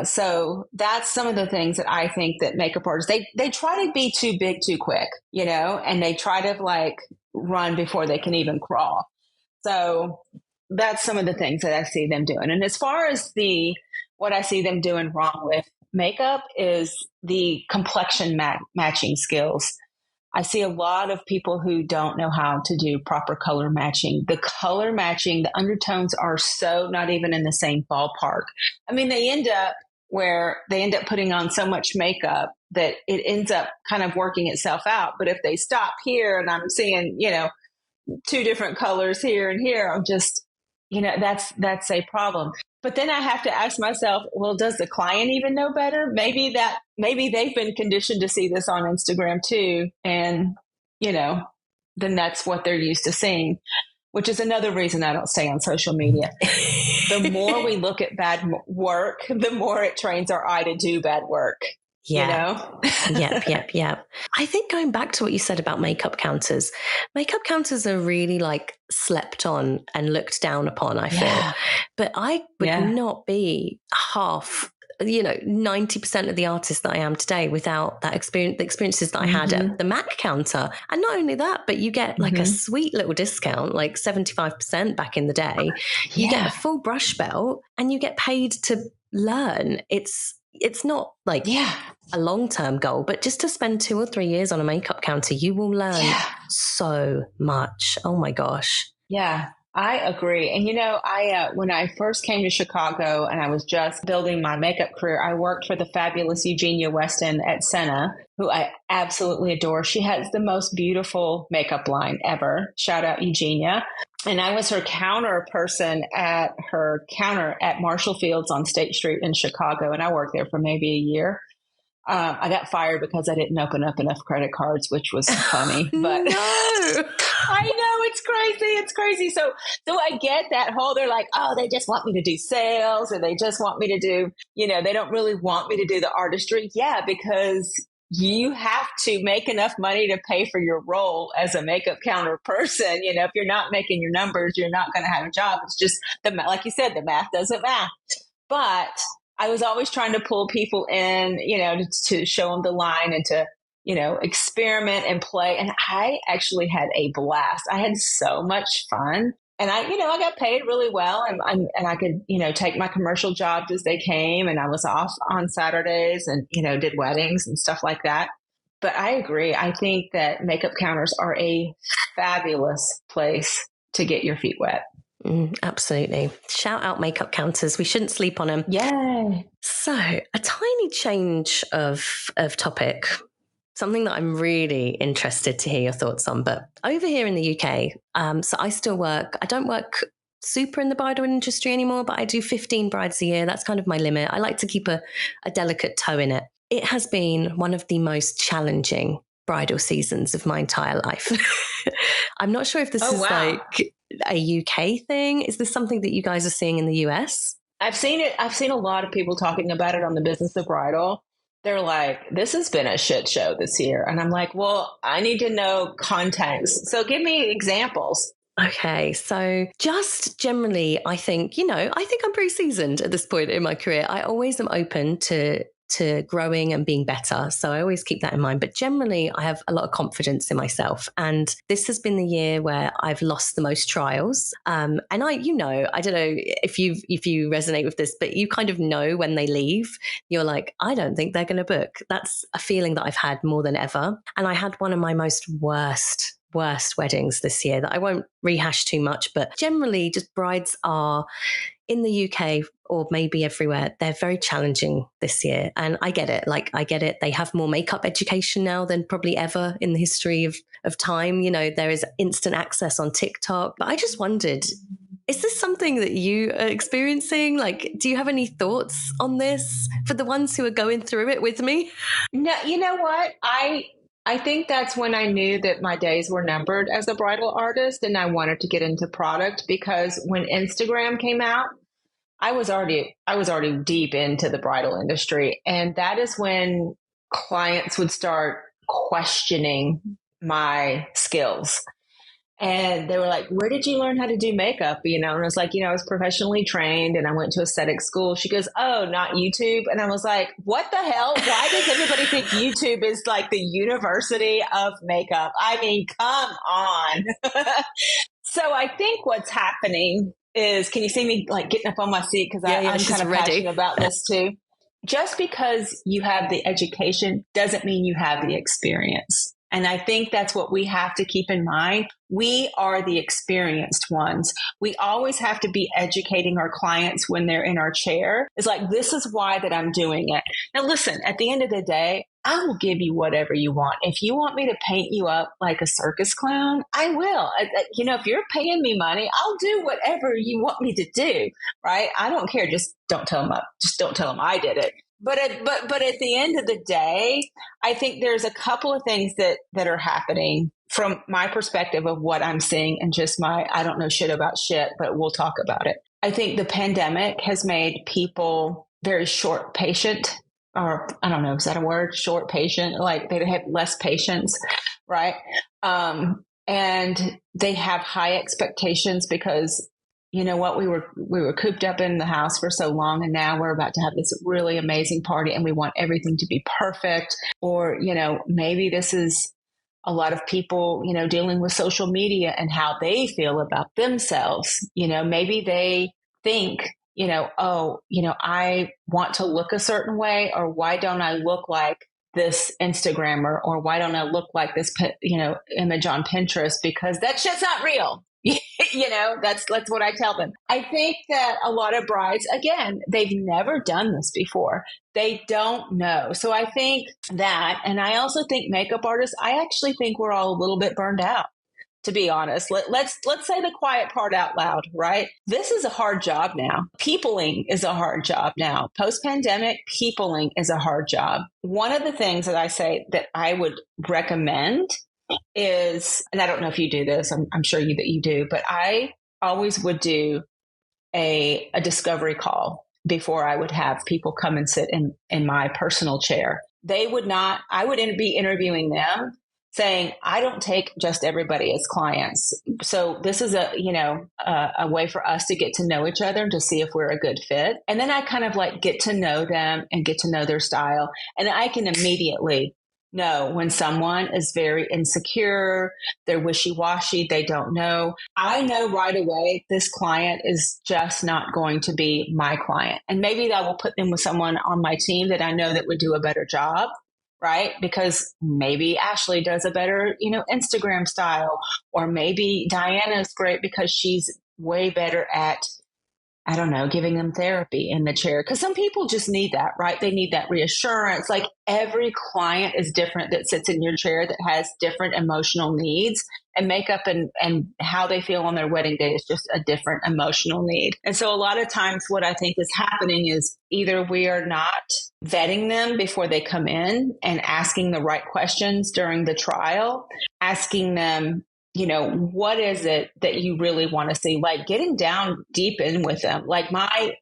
So that's some of the things that I think that makeup artists, they try to be too big too quick, and they try to like run before they can even crawl. So that's some of the things that I see them doing. And as far as what I see them doing wrong with makeup is the complexion matching skills. I see a lot of people who don't know how to do proper color matching. The color matching, the undertones are so not even in the same ballpark. I mean, they end up putting on so much makeup that it ends up kind of working itself out. But if they stop here and I'm seeing, two different colors here and here, I'm just, that's a problem. But then I have to ask myself, well, does the client even know better? Maybe they've been conditioned to see this on Instagram too. And, then that's what they're used to seeing, which is another reason I don't stay on social media. The more we look at bad work, the more it trains our eye to do bad work. Yeah. Yep. I think going back to what you said about makeup counters are really like slept on and looked down upon, I feel. But I would not be half, 90% of the artist that I am today without that experience, the experiences that I had at the Mac counter. And not only that, but you get like a sweet little discount, like 75% back in the day. You get a full brush belt and you get paid to learn. It's not like a long-term goal, but just to spend 2 or 3 years on a makeup counter, you will learn so much. Oh my gosh. Yeah, I agree. And when I first came to Chicago and I was just building my makeup career, I worked for the fabulous Eugenia Weston at Senna, who I absolutely adore. She has the most beautiful makeup line ever. Shout out Eugenia. And I was her counter person at her counter at Marshall Fields on State Street in Chicago. And I worked there for maybe a year. I got fired because I didn't open up enough credit cards, which was funny. But no. I know, it's crazy. It's crazy. So I get that whole, they're like, oh, they just want me to do sales or they just want me to do, they don't really want me to do the artistry. Yeah, because you have to make enough money to pay for your role as a makeup counter person. If you're not making your numbers, you're not going to have a job. It's just like you said, the math doesn't math. But I was always trying to pull people in, to show them the line and to, experiment and play. And I actually had a blast. I had so much fun. And I got paid really well and I could, take my commercial jobs as they came. And I was off on Saturdays and, did weddings and stuff like that. But I agree. I think that makeup counters are a fabulous place to get your feet wet. Absolutely. Shout out makeup counters. We shouldn't sleep on them. Yay. So a tiny change of topic, something that I'm really interested to hear your thoughts on. But over here in the UK, so I don't work super in the bridal industry anymore, but I do 15 brides a year. That's kind of my limit. I like to keep a delicate toe in it. It has been one of the most challenging bridal seasons of my entire life. I'm not sure if this is like a UK thing. Is this something that you guys are seeing in the US? I've seen it. I've seen a lot of people talking about it on the Business of Bridal. They're like, this has been a shit show this year. And I'm like, well, I need to know context. So give me examples. Okay, so just generally, I think I'm pretty seasoned at this point in my career. I always am open to growing and being better. So I always keep that in mind. But generally, I have a lot of confidence in myself. And this has been the year where I've lost the most trials. And I don't know if you resonate with this, but you kind of know when they leave, you're like, I don't think they're going to book. That's a feeling that I've had more than ever. And I had one of my most worst weddings this year that I won't rehash too much, but generally just brides are in the UK or maybe everywhere, they're very challenging this year. And I get it. Like, I get it. They have more makeup education now than probably ever in the history of time. You know, there is instant access on TikTok. But I just wondered, is this something that you are experiencing? Like, do you have any thoughts on this for the ones who are going through it with me? No, you know what? I think that's when I knew that my days were numbered as a bridal artist and I wanted to get into product, because when Instagram came out, I was already deep into the bridal industry, and that is when clients would start questioning my skills. And they were like, "Where did you learn how to do makeup?" You know, and I was like, I was professionally trained and I went to aesthetic school. She goes, "Oh, not YouTube." And I was like, "What the hell? Why does everybody think YouTube is like the university of makeup? I mean, come on." So I think what's happening is, can you see me like getting up on my seat? Because I'm kind of passionate about this too. Just because you have the education doesn't mean you have the experience. And I think that's what we have to keep in mind. We are the experienced ones. We always have to be educating our clients when they're in our chair. It's like, this is why that I'm doing it. Now, listen, at the end of the day, I will give you whatever you want. If you want me to paint you up like a circus clown, I will. If you're paying me money, I'll do whatever you want me to do, right? I don't care. Just don't tell them I did it. But at the end of the day, I think there's a couple of things that are happening from my perspective of what I'm seeing, and just I don't know shit about shit, but we'll talk about it. I think the pandemic has made people very short patient, or I don't know, is that a word? Short patient, like they have less patience, right? And they have high expectations because, you know what, we were cooped up in the house for so long, and now we're about to have this really amazing party and we want everything to be perfect. Or, maybe this is a lot of people, dealing with social media and how they feel about themselves. Maybe they think, I want to look a certain way, or why don't I look like this Instagrammer, or why don't I look like this, image on Pinterest, because that shit's not real. That's what I tell them. I think that a lot of brides, again, they've never done this before. They don't know. So I think that, and I also think makeup artists, I actually think we're all a little bit burned out, to be honest. Let's say the quiet part out loud, right? This is a hard job now. Peopling is a hard job now. Post-pandemic, peopling is a hard job. One of the things that I say that I would recommend is, and I don't know if you do this, I'm sure that you do, but I always would do a discovery call before I would have people come and sit in my personal chair. I would be interviewing them, saying, I don't take just everybody as clients. So this is a way for us to get to know each other, to see if we're a good fit. And then I kind of like get to know them and get to know their style. And I can immediately know when someone is very insecure, they're wishy-washy, they don't know. I know right away this client is just not going to be my client. And maybe I will put them with someone on my team that I know that would do a better job, right? Because maybe Ashley does a better, Instagram style, or maybe Diana's great because she's way better at, I don't know, giving them therapy in the chair. Because some people just need that, right? They need that reassurance. Like every client is different that sits in your chair, that has different emotional needs, and makeup and how they feel on their wedding day is just a different emotional need. And so a lot of times what I think is happening is either we are not vetting them before they come in and asking the right questions during the trial, asking them, what is it that you really want to see? Like getting down deep in with them. Like my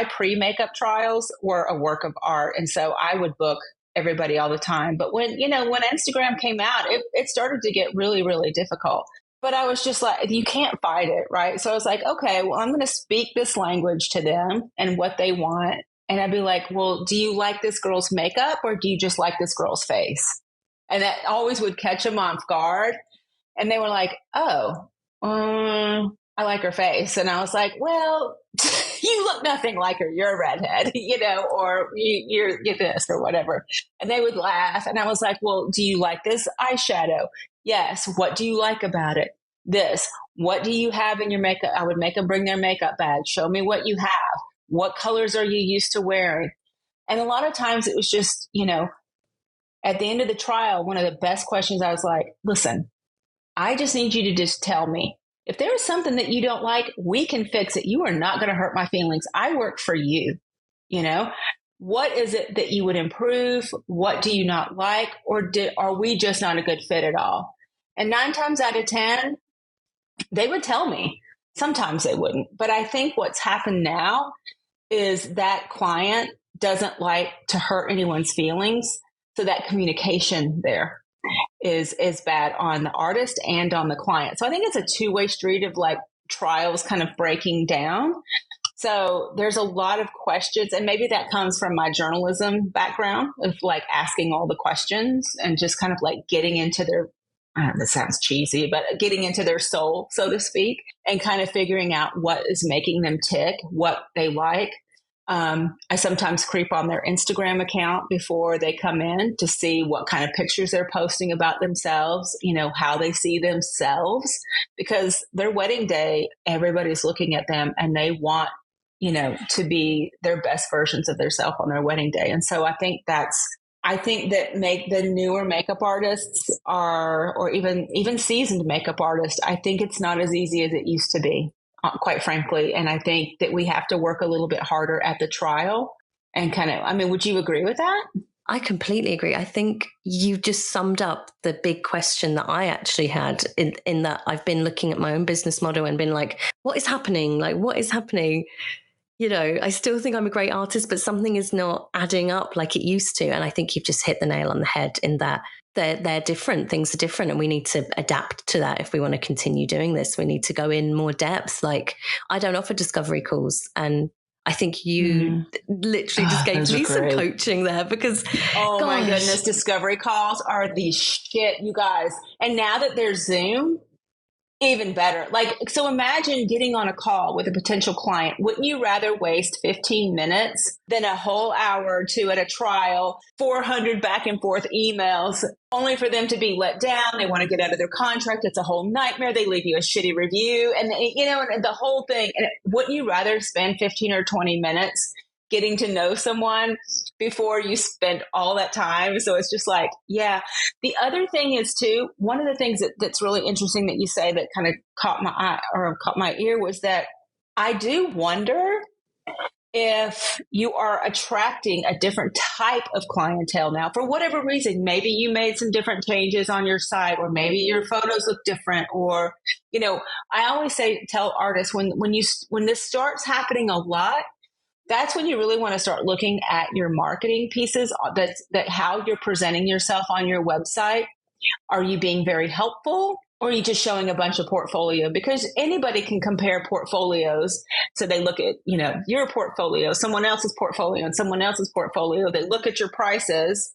pre-makeup trials were a work of art. And so I would book everybody all the time. But when Instagram came out, it started to get really, really difficult. But I was just like, you can't fight it, right? So I was like, okay, well, I'm going to speak this language to them and what they want. And I'd be like, well, do you like this girl's makeup, or do you just like this girl's face? And that always would catch them off guard. And they were like, oh, I like her face. And I was like, well, you look nothing like her. You're a redhead, or you're this or whatever. And they would laugh. And I was like, well, do you like this eyeshadow? Yes. What do you like about it? This. What do you have in your makeup? I would make them bring their makeup bag. Show me what you have. What colors are you used to wearing? And a lot of times it was just, at the end of the trial, one of the best questions, I was like, listen, I just need you to just tell me. If there is something that you don't like, we can fix it. You are not going to hurt my feelings. I work for you. What is it that you would improve? What do you not like? Or are we just not a good fit at all? And 9 times out of 10, they would tell me. Sometimes they wouldn't. But I think what's happened now is that client doesn't like to hurt anyone's feelings. So that communication there is bad on the artist and on the client. So I think it's a two-way street of like trials kind of breaking down. So there's a lot of questions, and maybe that comes from my journalism background of like asking all the questions and just kind of like getting into their, I don't know, this sounds cheesy, but getting into their soul, so to speak, and kind of figuring out what is making them tick, what they like. I sometimes creep on their Instagram account before they come in to see what kind of pictures they're posting about themselves, how they see themselves, because their wedding day, everybody's looking at them and they want, to be their best versions of themselves on their wedding day. And so I think that make the newer makeup artists or even seasoned makeup artists, I think it's not as easy as it used to be. Quite frankly. And I think that we have to work a little bit harder at the trial and would you agree with that? I completely agree. I think you just summed up the big question that I actually had in that I've been looking at my own business model and been like, what is happening? Like, what is happening? I still think I'm a great artist, but something is not adding up like it used to. And I think you've just hit the nail on the head in that they're different. Things are different, and we need to adapt to that if we want to continue doing this. We need to go in more depth. Like, I don't offer discovery calls, and I think you literally just gave me some coaching there because, my goodness, discovery calls are the shit, you guys. And now that there's Zoom, even better. So imagine getting on a call with a potential client. Wouldn't you rather waste 15 minutes than a whole hour or two at a trial, 400 back and forth emails, only for them to be let down? They want to get out of their contract. It's a whole nightmare. They leave you a shitty review and the whole thing. And wouldn't you rather spend 15 or 20 minutes getting to know someone before you spend all that time? So it's just like, yeah. The other thing is too, one of the things that's really interesting that you say that kind of caught my eye or caught my ear was that I do wonder if you are attracting a different type of clientele now for whatever reason. Maybe you made some different changes on your site, or maybe your photos look different, or, I always tell artists when this starts happening a lot, that's when you really want to start looking at your marketing pieces, that how you're presenting yourself on your website. Are you being very helpful, or are you just showing a bunch of portfolio? Because anybody can compare portfolios. So they look at, your portfolio, someone else's portfolio, and someone else's portfolio. They look at your prices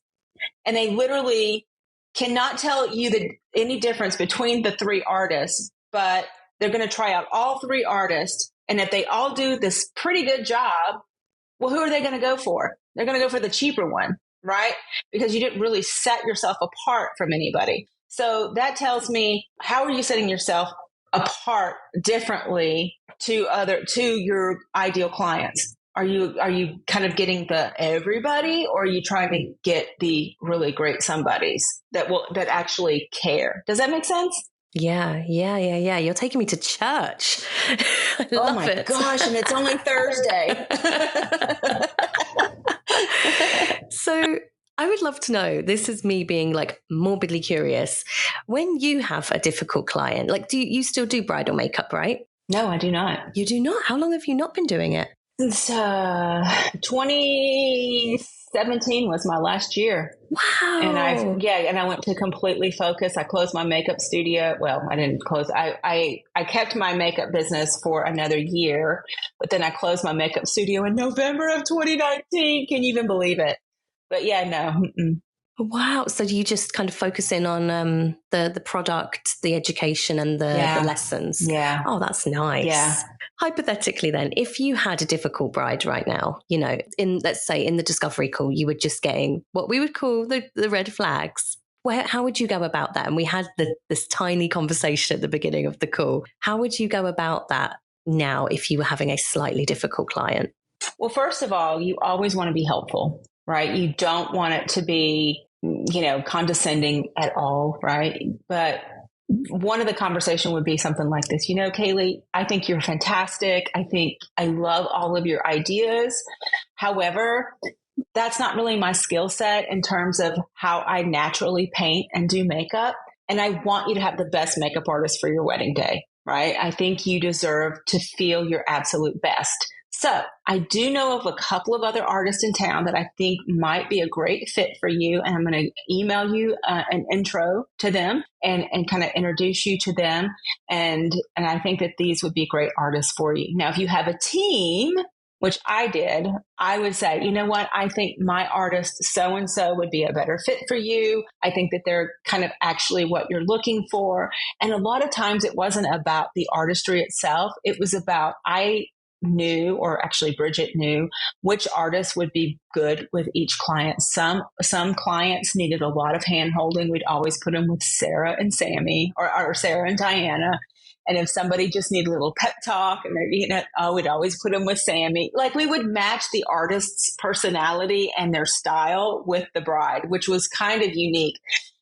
and they literally cannot tell you any difference between the 3 artists, but they're going to try out all 3 artists. And if they all do this pretty good job, well, who are they going to go for? They're going to go for the cheaper one, right? Because you didn't really set yourself apart from anybody. So that tells me, how are you setting yourself apart differently to your ideal clients? Are you kind of getting the everybody, or are you trying to get the really great somebodies that actually care? Does that make sense? Yeah. You're taking me to church. I love it. Oh my gosh, and it's only Thursday. So I would love to know, this is me being like morbidly curious. When you have a difficult client, like, do you still do bridal makeup, right? No, I do not. You do not? How long have you not been doing it? Since 2017 was my last year. Wow. And I went to completely focus. I closed my makeup studio. Well, I didn't close. I kept my makeup business for another year, but then I closed my makeup studio in November of 2019. Can you even believe it? But yeah, no. Mm-mm. Wow. So you just kind of focus in on the product, the education, and the lessons. Yeah. Oh, that's nice. Yeah. Hypothetically then, if you had a difficult bride right now, let's say in the discovery call, you were just getting what we would call the red flags. How would you go about that? And we had this tiny conversation at the beginning of the call. How would you go about that now if you were having a slightly difficult client? Well, first of all, you always want to be helpful, right? You don't want it to be, condescending at all, right? But one of the conversation would be something like this, Kayleigh, I think you're fantastic. I think I love all of your ideas. However, that's not really my skill set in terms of how I naturally paint and do makeup. And I want you to have the best makeup artist for your wedding day, right? I think you deserve to feel your absolute best. So I do know of a couple of other artists in town that I think might be a great fit for you. And I'm going to email you an intro to them and kind of introduce you to them. And I think that these would be great artists for you. Now, if you have a team, which I did, I would say, you know what? I think my artist so-and-so would be a better fit for you. I think that they're kind of actually what you're looking for. And a lot of times it wasn't about the artistry itself. It was about, I knew, or actually Bridget knew, which artists would be good with each client. Some clients needed a lot of hand holding. We'd always put them with Sarah and Sammy, or Sarah and Diana. And if somebody just needed a little pep talk, and we'd always put them with Sammy. Like, we would match the artist's personality and their style with the bride, which was kind of unique.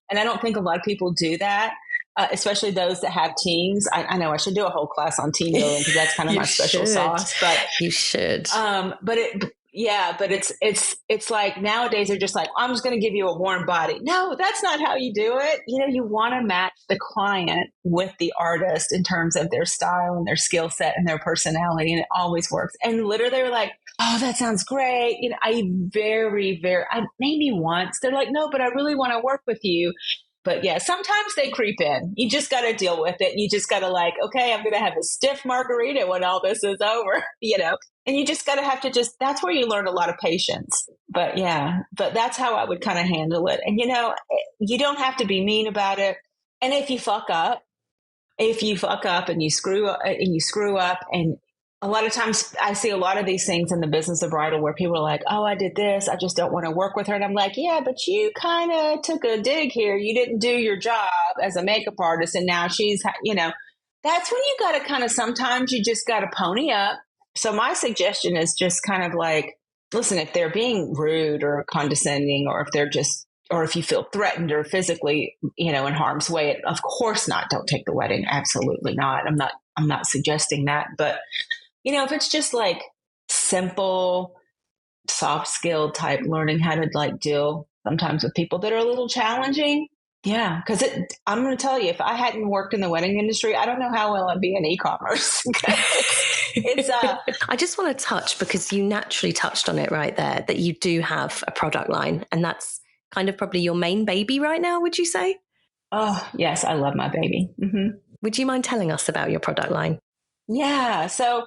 And I don't think a lot of people do that. Especially those that have teams. I know I should do a whole class on team building because that's kind of my special sauce. But you should. But it's like nowadays they're just like, I'm just going to give you a warm body. No, that's not how you do it. You want to match the client with the artist in terms of their style and their skill set and their personality, and it always works. And literally, they're like, oh, that sounds great. Maybe once they're like, no, but I really want to work with you. But yeah, sometimes they creep in. You just got to deal with it. You just got to okay, I'm going to have a stiff margarita when all this is over, and you just got to that's where you learn a lot of patience. But that's how I would kind of handle it. And, you don't have to be mean about it. And if you fuck up and you screw up and a lot of times I see a lot of these things in the Business of Bridal where people are like, oh, I did this. I just don't want to work with her. And I'm like, yeah, but you kind of took a dig here. You didn't do your job as a makeup artist. And now she's, that's when you got to kind of, sometimes you just got to pony up. So my suggestion is just kind of like, listen, if they're being rude or condescending, or if you feel threatened or physically, in harm's way, of course not. Don't take the wedding. Absolutely not. I'm not suggesting that, but if it's just like simple, soft skill type learning how to deal sometimes with people that are a little challenging. Yeah. Cause I'm going to tell you, if I hadn't worked in the wedding industry, I don't know how well I'd be in e-commerce. I just want to touch, because you naturally touched on it right there, that you do have a product line, and that's kind of probably your main baby right now, would you say? Oh, yes. I love my baby. Mm-hmm. Would you mind telling us about your product line? Yeah. So,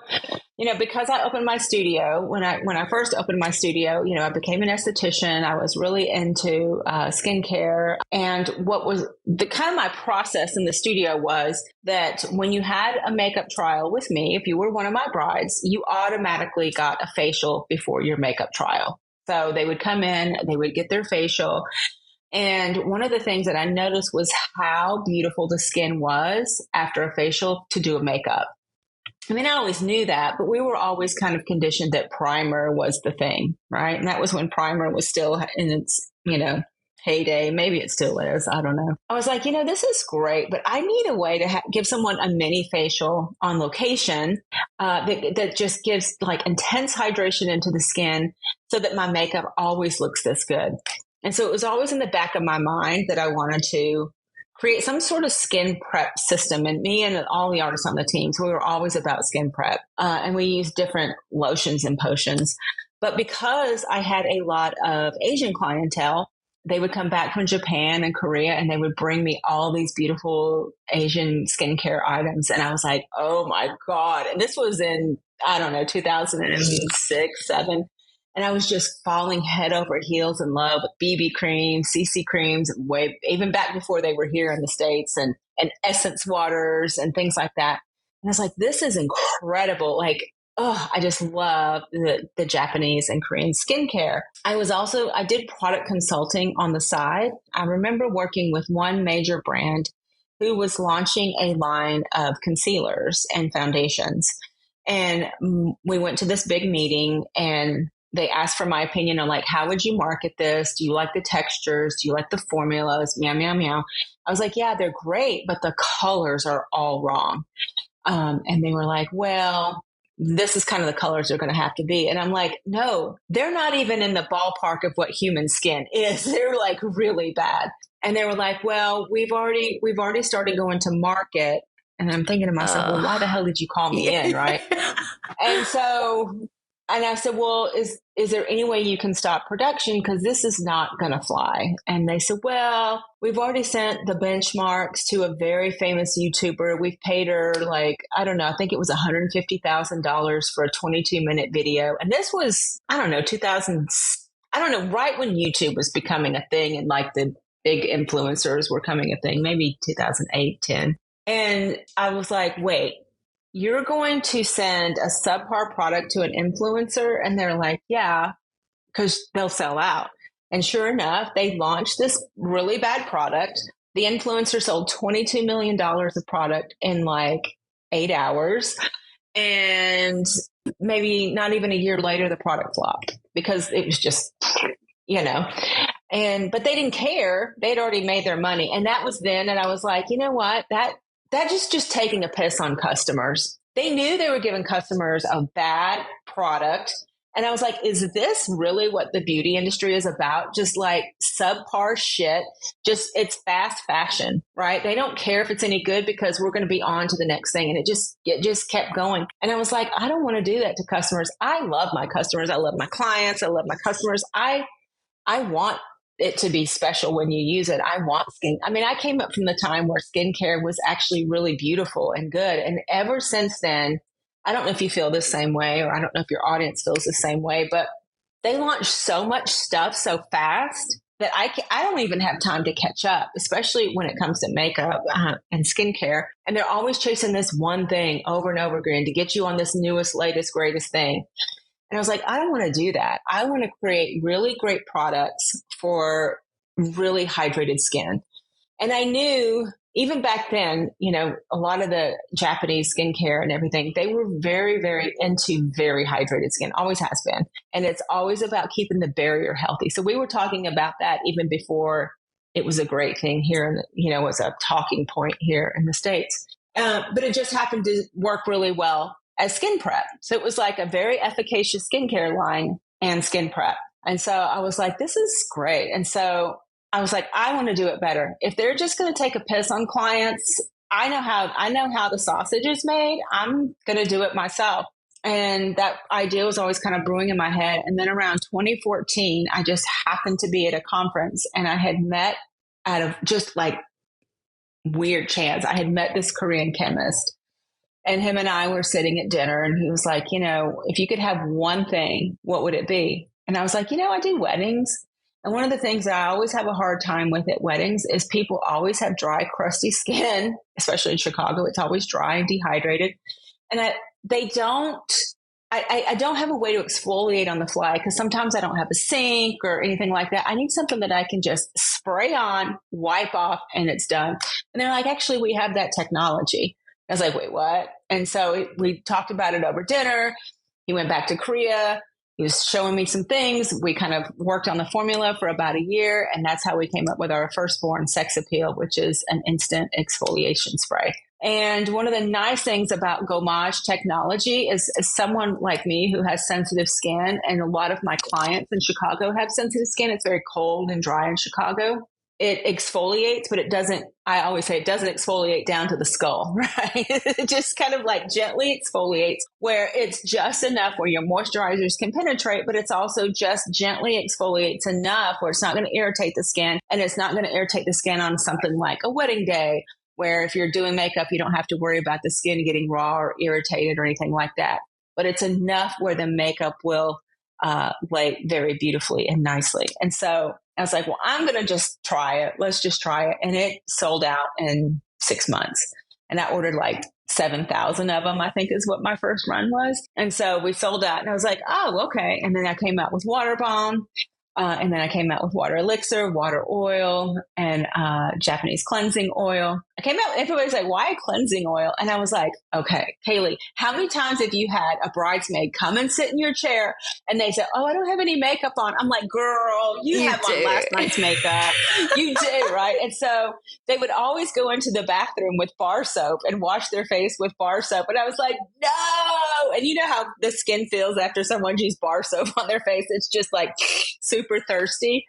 because I opened my studio, when I first opened my studio, I became an esthetician. I was really into skincare. And what was the kind of my process in the studio was that when you had a makeup trial with me, if you were one of my brides, you automatically got a facial before your makeup trial. So they would come in, they would get their facial. And one of the things that I noticed was how beautiful the skin was after a facial to do a makeup. I mean, I always knew that, but we were always kind of conditioned that primer was the thing, right? And that was when primer was still in its, heyday. Maybe it still is. I don't know. I was like, this is great, but I need a way to give someone a mini facial on location that just gives intense hydration into the skin so that my makeup always looks this good. And so it was always in the back of my mind that I wanted to create some sort of skin prep system. And me and all the artists on the team, so we were always about skin prep. And we used different lotions and potions. But because I had a lot of Asian clientele, they would come back from Japan and Korea, and they would bring me all these beautiful Asian skincare items. And I was like, oh my God. And this was in, 2006, 7. And I was just falling head over heels in love with BB creams, CC creams, even back before they were here in the States, and essence waters and things like that. And I was like, this is incredible. I just love the Japanese and Korean skincare. I did product consulting on the side. I remember working with one major brand who was launching a line of concealers and foundations. And we went to this big meeting, and they asked for my opinion on like, how would you market this? Do you like the textures? Do you like the formulas? Meow, meow, meow. I was like, yeah, they're great, but the colors are all wrong. And they were like, well, this is kind of the colors they're going to have to be. And I'm like, no, they're not even in the ballpark of what human skin is. They're like really bad. And they were like, well, we've already started going to market. And I'm thinking to myself, well, why the hell did you call me in? Right. And I said, well, is there any way you can stop production? Because this is not going to fly. And they said, well, we've already sent the benchmarks to a very famous YouTuber. We've paid her like, I don't know, I think it was $150,000 for a 22-minute video. And this was, I don't know, 2000, I don't know, right when YouTube was becoming a thing and like the big influencers were coming a thing, maybe 2008, 10. And I was like, wait. You're going to send a subpar product to an influencer? And they're like, yeah, because they'll sell out. And sure enough, they launched this really bad product. The influencer sold $22 million of product in like 8 hours. And maybe not even a year later, the product flopped because it was just, but they didn't care. They'd already made their money. And that was then. And I was like, you know what? That just taking a piss on customers. They knew they were giving customers a bad product. And I was like, is this really what the beauty industry is about? Just like subpar shit. It's fast fashion, right? They don't care if it's any good because we're going to be on to the next thing. And it just kept going. And I was like, I don't want to do that to customers. I love my customers. I love my clients. I love my customers. I want it to be special when you use it. I want skin. I mean, I came up from the time where skincare was actually really beautiful and good. And ever since then, I don't know if you feel the same way, or I don't know if your audience feels the same way, but they launch so much stuff so fast that I don't even have time to catch up, especially when it comes to makeup and skincare. And they're always chasing this one thing over and over again to get you on this newest, latest, greatest thing. And I was like, I don't want to do that. I want to create really great products for really hydrated skin. And I knew even back then, a lot of the Japanese skincare and everything, they were very, very into very hydrated skin, always has been. And it's always about keeping the barrier healthy. So we were talking about that even before it was a great thing here, was a talking point here in the States. But it just happened to work really well as skin prep. So it was like a very efficacious skincare line and skin prep. And so I was like, this is great. And so I was like, I want to do it better. If they're just going to take a piss on clients, I know how the sausage is made. I'm going to do it myself. And that idea was always kind of brewing in my head. And then around 2014, I just happened to be at a conference, and I had met out of just like weird chance, I had met this Korean chemist. And him and I were sitting at dinner, and he was like, if you could have one thing, what would it be? And I was like, I do weddings. And one of the things that I always have a hard time with at weddings is people always have dry, crusty skin, especially in Chicago. It's always dry and dehydrated. And I don't have a way to exfoliate on the fly because sometimes I don't have a sink or anything like that. I need something that I can just spray on, wipe off, and it's done. And they're like, actually, we have that technology. I was like, wait, what? And so we talked about it over dinner. He went back to Korea. He was showing me some things. We kind of worked on the formula for about a year. And that's how we came up with our firstborn Sex Appeal, which is an instant exfoliation spray. And one of the nice things about Gommage technology is someone like me who has sensitive skin, and a lot of my clients in Chicago have sensitive skin. It's very cold and dry in Chicago. It exfoliates, but it doesn't, I always say it doesn't exfoliate down to the skull, right? It just kind of like gently exfoliates where it's just enough where your moisturizers can penetrate, but it's also just gently exfoliates enough where it's not going to irritate the skin, and it's not going to irritate the skin on something like a wedding day, where if you're doing makeup, you don't have to worry about the skin getting raw or irritated or anything like that. But it's enough where the makeup will lay very beautifully and nicely. And so I was like, well, I'm going to just try it. Let's just try it. And it sold out in 6 months. And I ordered like 7,000 of them, I think is what my first run was. And so we sold out, and I was like, oh, okay. And then I came out with Water Bomb. And then I came out with water elixir, water oil, and Japanese cleansing oil. I came out, everybody's like, why cleansing oil? And I was like, okay, Kayleigh, how many times have you had a bridesmaid come and sit in your chair and they say, oh, I don't have any makeup on? I'm like, girl, you have on last night's makeup. You do, right? And so they would always go into the bathroom with bar soap and wash their face with bar soap. And I was like, no. And you know how the skin feels after someone used bar soap on their face? It's just like super thirsty.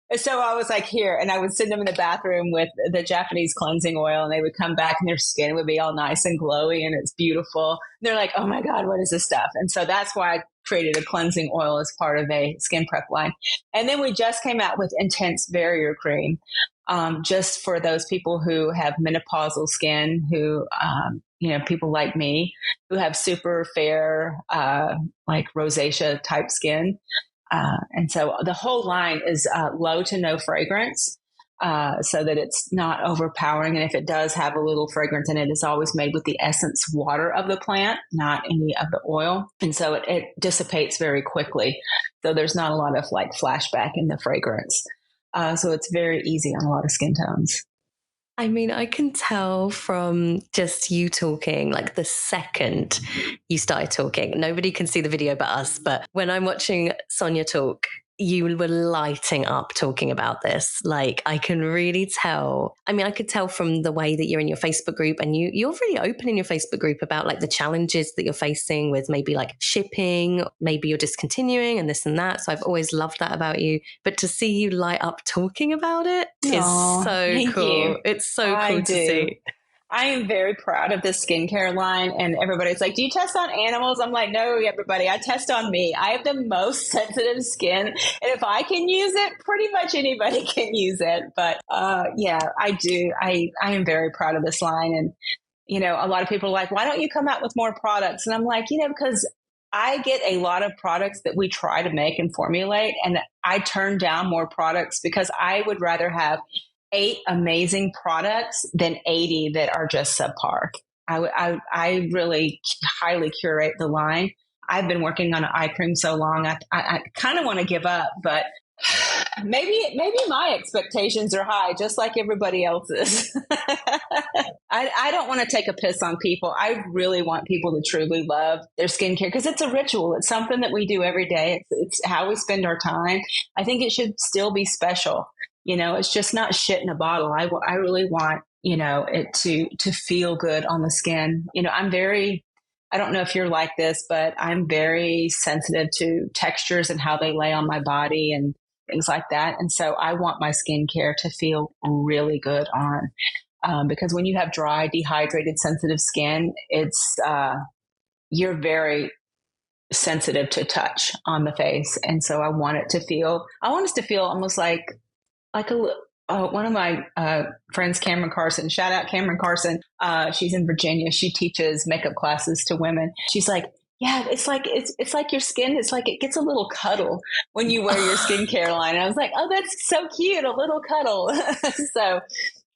And so I was like, here, and I would send them in the bathroom with the Japanese cleansing oil, and they would come back and their skin would be all nice and glowy and it's beautiful. And they're like, oh my God, what is this stuff? And so that's why I created a cleansing oil as part of a skin prep line. And then we just came out with Intense Barrier Cream, just for those people who have menopausal skin, who, people like me who have super fair, like rosacea type skin. And so the whole line is low to no fragrance, so that it's not overpowering. And if it does have a little fragrance in it, it's always made with the essence water of the plant, not any of the oil. And so it dissipates very quickly. So there's not a lot of like flashback in the fragrance. So it's very easy on a lot of skin tones. I mean, I can tell from just you talking, like the second you started talking, nobody can see the video but us. But when I'm watching Sonia talk, you were lighting up talking about this. Like, I can really tell. I mean, I could tell from the way that you're in your Facebook group, and you're really open in your Facebook group about like the challenges that you're facing with maybe like shipping, maybe you're discontinuing and this and that. So I've always loved that about you. But to see you light up talking about it is so cool. It's so cool to see. I am very proud of this skincare line, and everybody's like, do you test on animals? I'm like, no, everybody, I test on me. I have the most sensitive skin, and if I can use it, pretty much anybody can use it. But yeah, I do. I am very proud of this line. And, a lot of people are like, why don't you come out with more products? And I'm like, because I get a lot of products that we try to make and formulate, and I turn down more products because I would rather have 8 amazing products than 80 that are just subpar. I really highly curate the line. I've been working on an eye cream so long, I kind of want to give up, but maybe my expectations are high, just like everybody else's. I don't want to take a piss on people. I really want people to truly love their skincare because it's a ritual. It's something that we do every day. It's how we spend our time. I think it should still be special. It's just not shit in a bottle. I really want, it to feel good on the skin. I don't know if you're like this, but I'm very sensitive to textures and how they lay on my body and things like that. And so I want my skincare to feel really good on, because when you have dry, dehydrated, sensitive skin, it's, you're very sensitive to touch on the face. And so I want us to feel almost like one of my friends, Cameron Carson, shout out Cameron Carson. She's in Virginia. She teaches makeup classes to women. She's like, yeah, it's like your skin. It's like it gets a little cuddle when you wear your skincare line. And I was like, oh, that's so cute. A little cuddle. So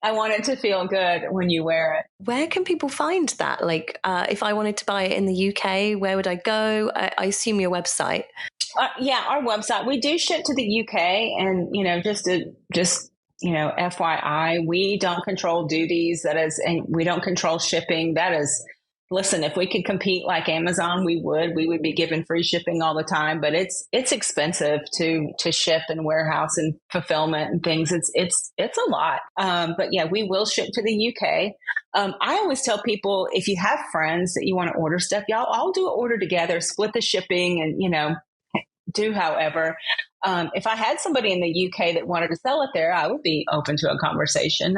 I want it to feel good when you wear it. Where can people find that? Like, if I wanted to buy it in the UK, where would I go? I assume your website. Yeah, our website. We do ship to the UK, and FYI, we don't control duties. And we don't control shipping. Listen, if we could compete like Amazon, we would be given free shipping all the time. But it's expensive to ship and warehouse and fulfillment and things. It's a lot. But yeah, we will ship to the UK. I always tell people, if you have friends that you want to order stuff, y'all all do an order together, split the shipping, and do however. If I had somebody in the UK that wanted to sell it there, I would be open to a conversation.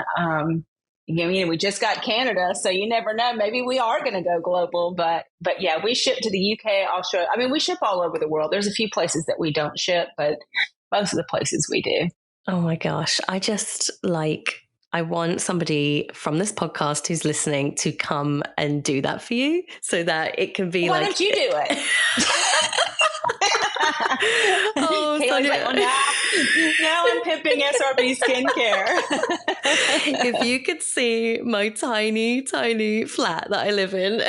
We just got Canada, so you never know. Maybe we are going to go global, but yeah, we ship to the UK. We ship all over the world. There's a few places that we don't ship, but most of the places we do. Oh my gosh. I want somebody from this podcast who's listening to come and do that for you so that it can be Why don't you do it? Oh, Kayleigh's Sonia. like, well, now I'm pimping SRB skincare. If you could see my tiny, tiny flat that I live in,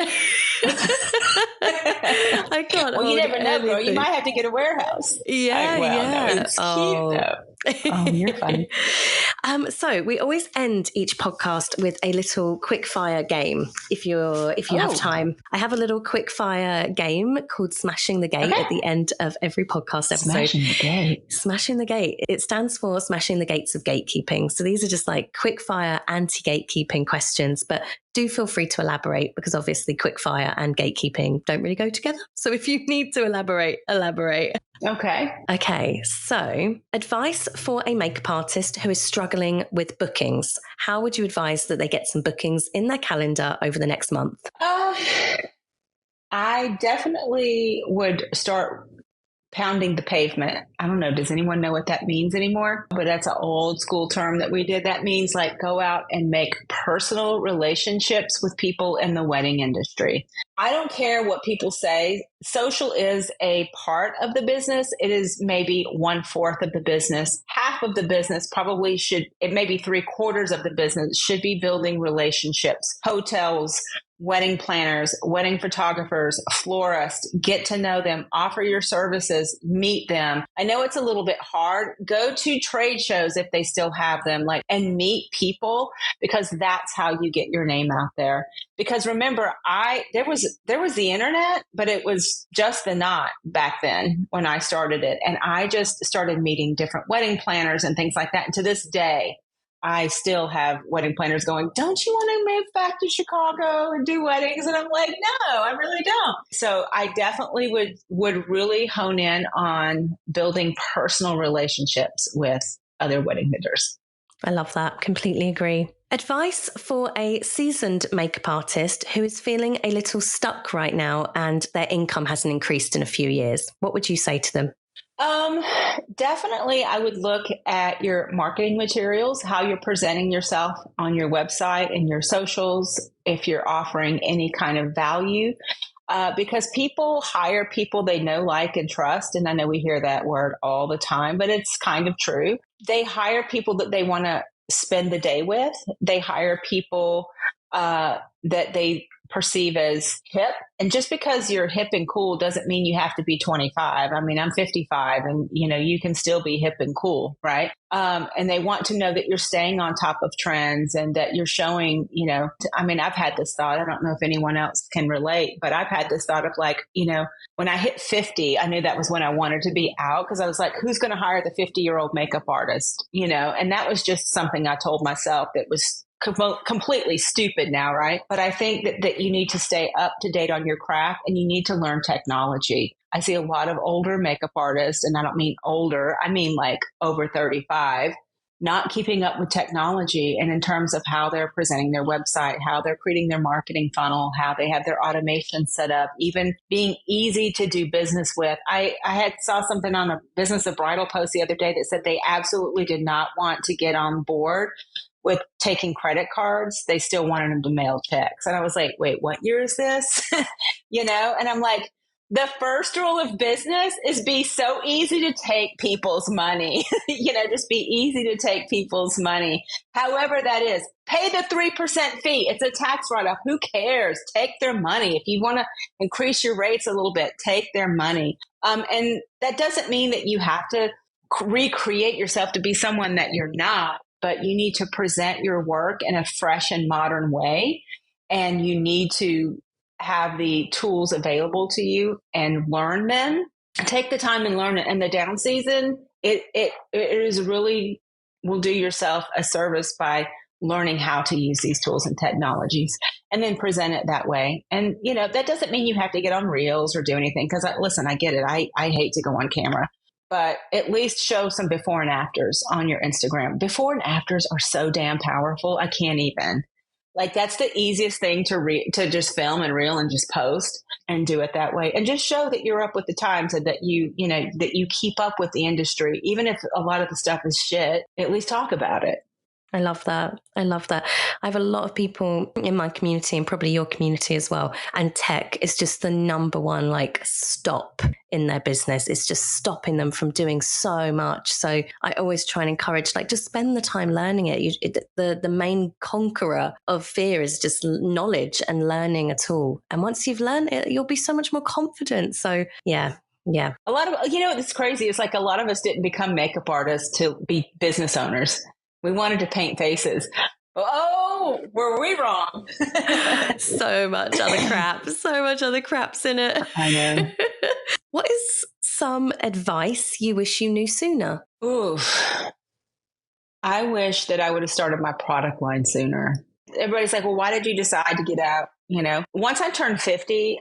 I can't Well, you hold never know, girl. You anything. might have to get a warehouse. Yeah, No, yeah. it's cute though. Oh, you're funny. So we always end each podcast with a little quick fire game. If you have time, I have a little quick fire game called Smashing the Gate at the end of every podcast episode. Smashing the Gate. Smashing the Gate. It stands for Smashing the Gates of Gatekeeping. So these are just like quick fire anti-gatekeeping questions, but do feel free to elaborate because obviously quick fire and gatekeeping don't really go together. So if you need to elaborate. Okay. So advice for a makeup artist who is struggling with bookings. How would you advise that they get some bookings in their calendar over the next month? I definitely would start pounding the pavement. I don't know. Does anyone know what that means anymore? But that's an old school term that we did. That means like go out and make personal relationships with people in the wedding industry. I don't care what people say. Social is a part of the business. It is maybe 1/4 of the business. Half of the business probably it may be 3/4 of the business should be building relationships. Hotels, wedding planners, wedding photographers, florists, get to know them, offer your services, meet them. I know it's a little bit hard. Go to trade shows if they still have them, and meet people, because that's how you get your name out there. Because remember, there was the internet, but it was just the knot back then when I started it. And I just started meeting different wedding planners and things like that. And to this day, I still have wedding planners going, don't you want to move back to Chicago and do weddings? And I'm like, no, I really don't. So I definitely would really hone in on building personal relationships with other wedding vendors. I love that. Completely agree. Advice for a seasoned makeup artist who is feeling a little stuck right now and their income hasn't increased in a few years. What would you say to them? Definitely, I would look at your marketing materials, how you're presenting yourself on your website and your socials, if you're offering any kind of value, because people hire people they know, like, and trust. And I know we hear that word all the time, but it's kind of true. They hire people that they want to spend the day with. They hire people that they perceive as hip. And just because you're hip and cool doesn't mean you have to be 25. I mean, I'm 55 and, you can still be hip and cool, right? And they want to know that you're staying on top of trends and that you're showing, I've had this thought. I don't know if anyone else can relate, but I've had this thought of when I hit 50, I knew that was when I wanted to be out, because I was like, who's going to hire the 50-year-old makeup artist? And that was just something I told myself that was completely stupid now, right? But I think that you need to stay up to date on your craft and you need to learn technology. I see a lot of older makeup artists, and I don't mean older, I mean like over 35, not keeping up with technology, and in terms of how they're presenting their website, how they're creating their marketing funnel, how they have their automation set up, even being easy to do business with. I saw something on a Business of Bridal post the other day that said they absolutely did not want to get on board with taking credit cards. They still wanted them to mail checks. And I was like, wait, what year is this? And I'm like, the first rule of business is be so easy to take people's money. Just be easy to take people's money. However that is, pay the 3% fee. It's a tax write-off. Who cares? Take their money. If you want to increase your rates a little bit, take their money. And that doesn't mean that you have to recreate yourself to be someone that you're not, but you need to present your work in a fresh and modern way. And you need to have the tools available to you and learn them. Take the time and learn it. And the down season, it is really will do yourself a service by learning how to use these tools and technologies and then present it that way. And, that doesn't mean you have to get on reels or do anything. Because listen, I get it. I hate to go on camera. But at least show some before and afters on your Instagram. Before and afters are so damn powerful. I can't even. That's the easiest thing to just film and reel and just post and do it that way. And just show that you're up with the times and that that you keep up with the industry. Even if a lot of the stuff is shit, at least talk about it. I love that. I love that. I have a lot of people in my community and probably your community as well. And tech is just the number one like stop in their business. It's just stopping them from doing so much. So I always try and encourage like just spend the time learning it. The main conqueror of fear is just knowledge and learning a tool. And once you've learned it, you'll be so much more confident. So yeah. Yeah. A lot of, it's crazy. It's like a lot of us didn't become makeup artists to be business owners. We wanted to paint faces. Oh, were we wrong? So much other crap's in it. I know. What is some advice you wish you knew sooner? Oof. I wish that I would have started my product line sooner. Everybody's like, well, why did you decide to get out? Once I turned 50,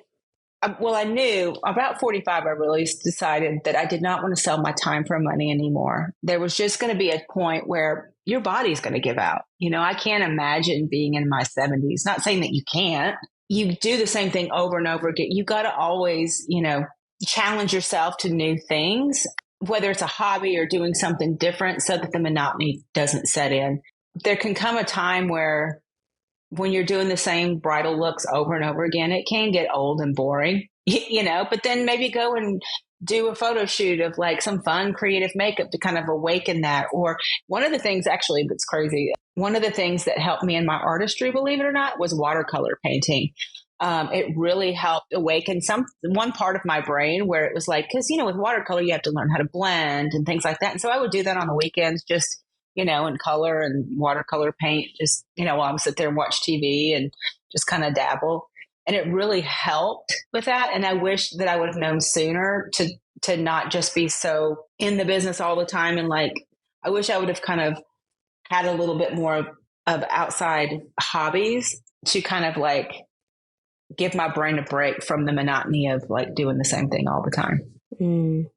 I knew about 45, I really decided that I did not want to sell my time for money anymore. There was just going to be a point where your body's going to give out. I can't imagine being in my 70s. Not saying that you can't. You do the same thing over and over again. You got to always, challenge yourself to new things, whether it's a hobby or doing something different so that the monotony doesn't set in. There can come a time where when you're doing the same bridal looks over and over again, it can get old and boring, but then maybe go and do a photo shoot of like some fun creative makeup to kind of awaken that. Or one of the things actually that's crazy, one of the things that helped me in my artistry, believe it or not, was watercolor painting. It really helped awaken one part of my brain where it was like, because, with watercolor, you have to learn how to blend and things like that. And so I would do that on the weekends, just in color and watercolor paint, just, while I'm sit there and watch TV and just kind of dabble. And it really helped with that. And I wish that I would have known sooner to not just be so in the business all the time. And like, I wish I would have kind of had a little bit more of outside hobbies to kind of like give my brain a break from the monotony of like doing the same thing all the time.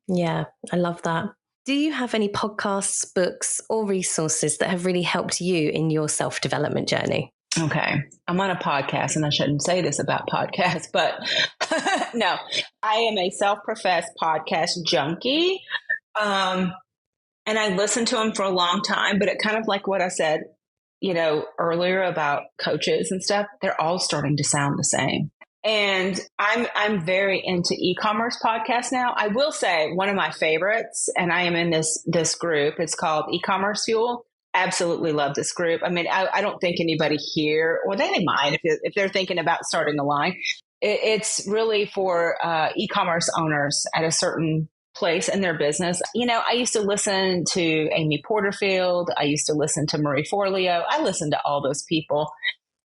Yeah, I love that. Do you have any podcasts, books, or resources that have really helped you in your self-development journey? Okay. I'm on a podcast and I shouldn't say this about podcasts, but no, I am a self-professed podcast junkie. And I listened to them for a long time, but it kind of like what I said, earlier about coaches and stuff, they're all starting to sound the same. And I'm very into e-commerce podcasts now. I will say one of my favorites, and I am in this group, it's called E-Commerce Fuel. Absolutely love this group. I mean, I don't think anybody here, or they might if they're thinking about starting a line. It's really for e-commerce owners at a certain place in their business. I used to listen to Amy Porterfield. I used to listen to Marie Forleo. I listened to all those people.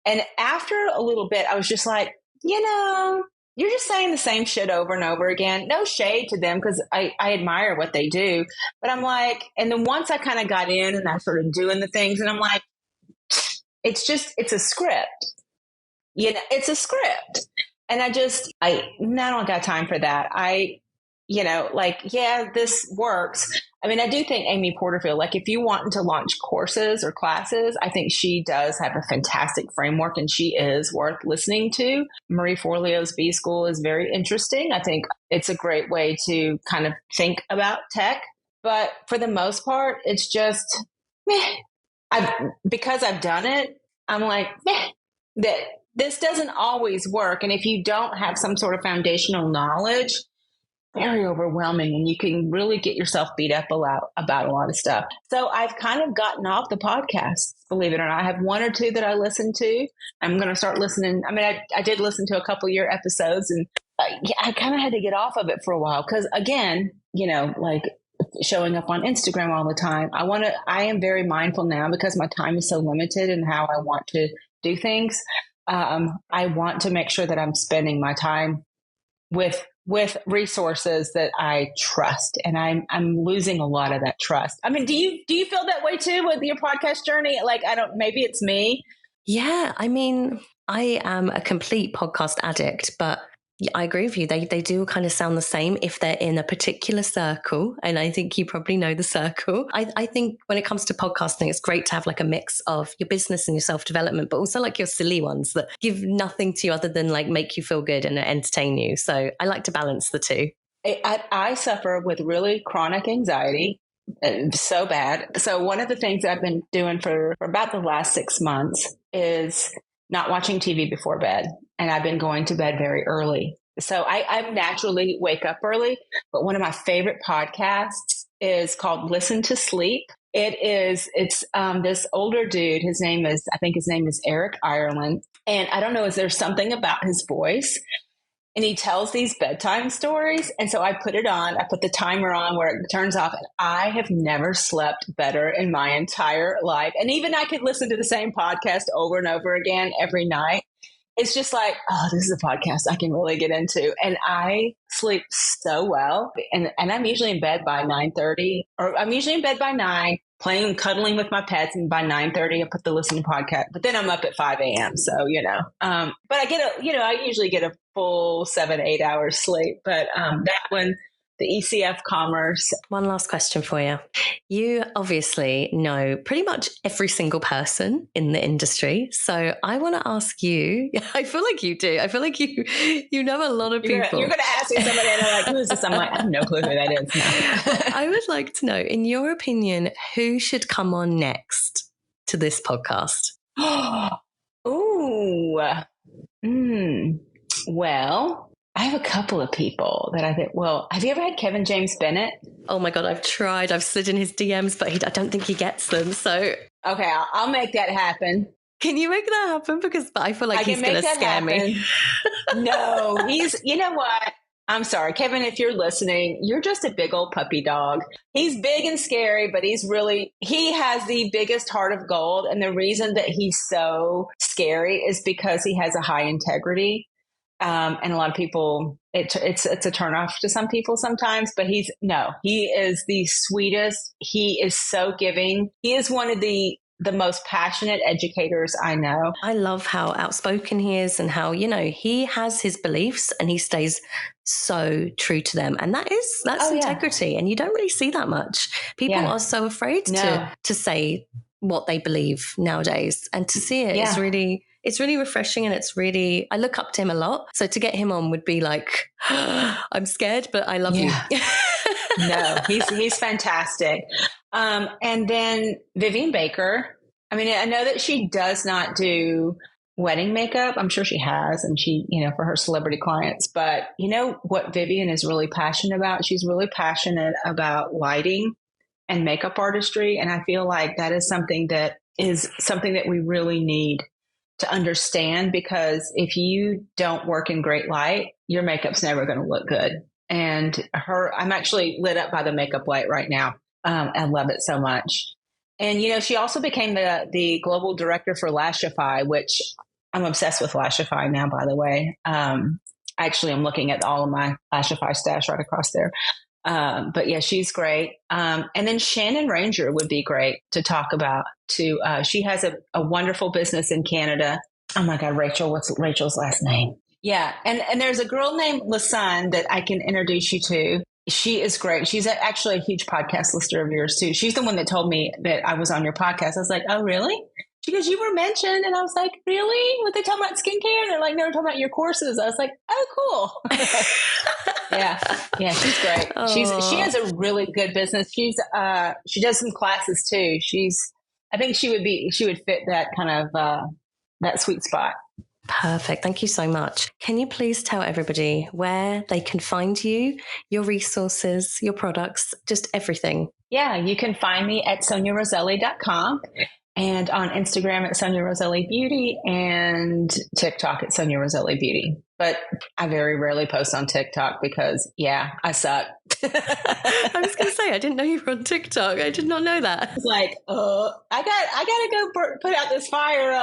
And after a little bit, I was just like, you're just saying the same shit over and over again. No shade to them because I admire what they do. But I'm like, and then once I kind of got in and I started doing the things and I'm like, it's a script. It's a script. And I don't got time for that. This works. I mean, I do think Amy Porterfield, like if you want to launch courses or classes, I think she does have a fantastic framework and she is worth listening to. Marie Forleo's B School is very interesting. I think it's a great way to kind of think about tech. But for the most part, it's just, because I've done it, I'm like, that this doesn't always work. And if you don't have some sort of foundational knowledge, very overwhelming and you can really get yourself beat up about a lot of stuff. So I've kind of gotten off the podcasts, believe it or not. I have one or two that I listen to. I'm going to start listening. I mean, I did listen to a couple of your episodes and I kind of had to get off of it for a while because again, like showing up on Instagram all the time. I am very mindful now because my time is so limited and how I want to do things. I want to make sure that I'm spending my time with resources that I trust, and I'm losing a lot of that trust. I mean, do you feel that way too with your podcast journey? Like, maybe it's me. Yeah, I mean, I am a complete podcast addict, but I agree with you. They do kind of sound the same if they're in a particular circle. And I think you probably know the circle. I think when it comes to podcasting, it's great to have like a mix of your business and your self-development, but also like your silly ones that give nothing to you other than like make you feel good and entertain you. So I like to balance the two. I suffer with really chronic anxiety. So bad. So one of the things I've been doing for about the last 6 months is not watching TV before bed. And I've been going to bed very early. So I naturally wake up early, but one of my favorite podcasts is called Listen to Sleep. It's this older dude. I think his name is Eric Ireland. And I don't know, is there something about his voice? And he tells these bedtime stories. And so I put it on, I put the timer on where it turns off. And I have never slept better in my entire life. And even I could listen to the same podcast over and over again every night. It's just like, oh, this is a podcast I can really get into. And I sleep so well. And I'm usually in bed by 9:30, or I'm usually in bed by 9, playing and cuddling with my pets. And by 9:30, I put the listening podcast. But then I'm up at 5 a.m. So, but I usually get a full 7-8 hours sleep. But that one, the ECF Commerce. One last question for you. You obviously know pretty much every single person in the industry. So I want to ask you, I feel like you do. I feel like you know a lot of people. You're going to ask me somebody and they're like, who is this? I'm like, I have no clue who that is. No. I would like to know, in your opinion, who should come on next to this podcast? Ooh. Well, I have a couple of people that I think, have you ever had Kevin James Bennett? Oh my God, I've tried. I've slid in his DMs, but I don't think he gets them. So, okay, I'll make that happen. Can you make that happen? Because I feel like he's going to scare me. No, you know what? I'm sorry, Kevin, if you're listening, you're just a big old puppy dog. He's big and scary, but he has the biggest heart of gold. And the reason that he's so scary is because he has a high integrity. And a lot of people, it's a turnoff to some people sometimes, but he is the sweetest. He is so giving. He is one of the most passionate educators I know. I love how outspoken he is and how, he has his beliefs and he stays so true to them. And that's integrity. Yeah. And you don't really see that much. People are so afraid to say what they believe nowadays, and to see it is really... It's really refreshing, and I look up to him a lot. So to get him on would be like, I'm scared, but I love you. No, he's fantastic. And then Vivian Baker. I mean, I know that she does not do wedding makeup. I'm sure she has, and she, for her celebrity clients. But you know what Vivian is really passionate about? She's really passionate about lighting and makeup artistry. And I feel like that is something that we really need to understand, because if you don't work in great light, your makeup's never going to look good. And I'm actually lit up by the makeup light right now. I love it so much. And, she also became the global director for Lashify, which I'm obsessed with Lashify now, by the way. Actually, I'm looking at all of my Lashify stash right across there. But yeah, she's great. And then Shannon Ranger would be great to talk about too. She has a wonderful business in Canada. Oh my God, Rachel, what's Rachel's last name? Yeah. And there's a girl named Lasan that I can introduce you to. She is great. She's actually a huge podcast listener of yours too. She's the one that told me that I was on your podcast. I was like, oh, really? She goes, you were mentioned. And I was like, really? Were they talking about skincare? And they're like, no, we're talking about your courses. I was like, oh, cool. Yeah, she's great. Oh. She has a really good business. She does some classes too. I think she would fit that kind of that sweet spot. Perfect. Thank you so much. Can you please tell everybody where they can find you, your resources, your products, just everything? Yeah, you can find me at soniaroselli.com. And on Instagram at Sonia Roselli Beauty, and TikTok at Sonia Roselli Beauty. But I very rarely post on TikTok because, I suck. I was going to say, I didn't know you were on TikTok. I did not know that. It's like, I got to go put out this fire.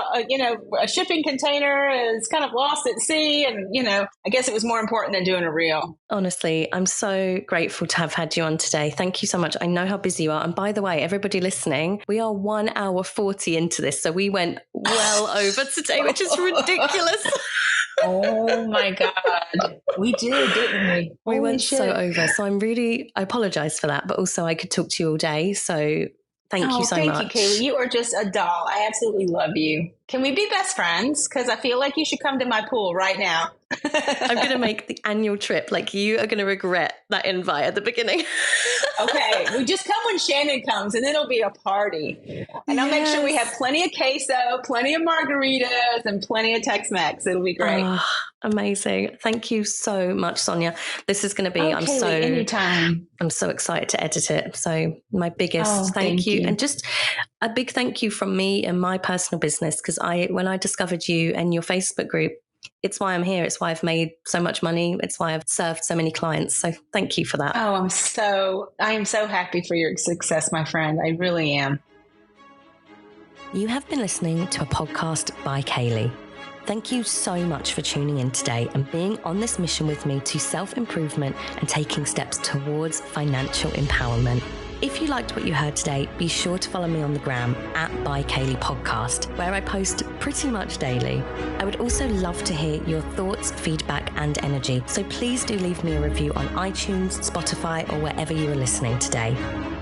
A shipping container is kind of lost at sea. And, I guess it was more important than doing a reel. Honestly, I'm so grateful to have had you on today. Thank you so much. I know how busy you are. And by the way, everybody listening, we are 1 hour 40 into this. So we went well over today, which is ridiculous. Oh my God. We did, didn't we? We went so over. So I apologize for that, but also I could talk to you all day. So thank you so much. Thank you, Kayleigh. You are just a doll. I absolutely love you. Can we be best friends? Because I feel like you should come to my pool right now. I'm going to make the annual trip. Like, you are going to regret that invite at the beginning. Okay, we just come when Shannon comes, and it'll be a party. And I'll make sure we have plenty of queso, plenty of margaritas, and plenty of Tex-Mex. It'll be great. Oh, amazing. Thank you so much, Sonia. This is going to be, anytime. I'm so excited to edit it. So my biggest thank you. And just a big thank you from me and my personal business. Because when I discovered you and your Facebook group, it's why I'm here. It's why I've made so much money. It's why I've served so many clients. So thank you for that. Oh, I am so happy for your success, my friend. I really am. You have been listening to a podcast by Kayleigh. Thank you so much for tuning in today and being on this mission with me to self-improvement and taking steps towards financial empowerment. If you liked what you heard today, be sure to follow me on the gram @ByKayleigh where I post pretty much daily. I would also love to hear your thoughts, feedback, and energy. So please do leave me a review on iTunes, Spotify, or wherever you are listening today.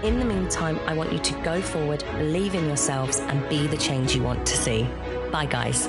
In the meantime, I want you to go forward, believe in yourselves, and be the change you want to see. Bye, guys.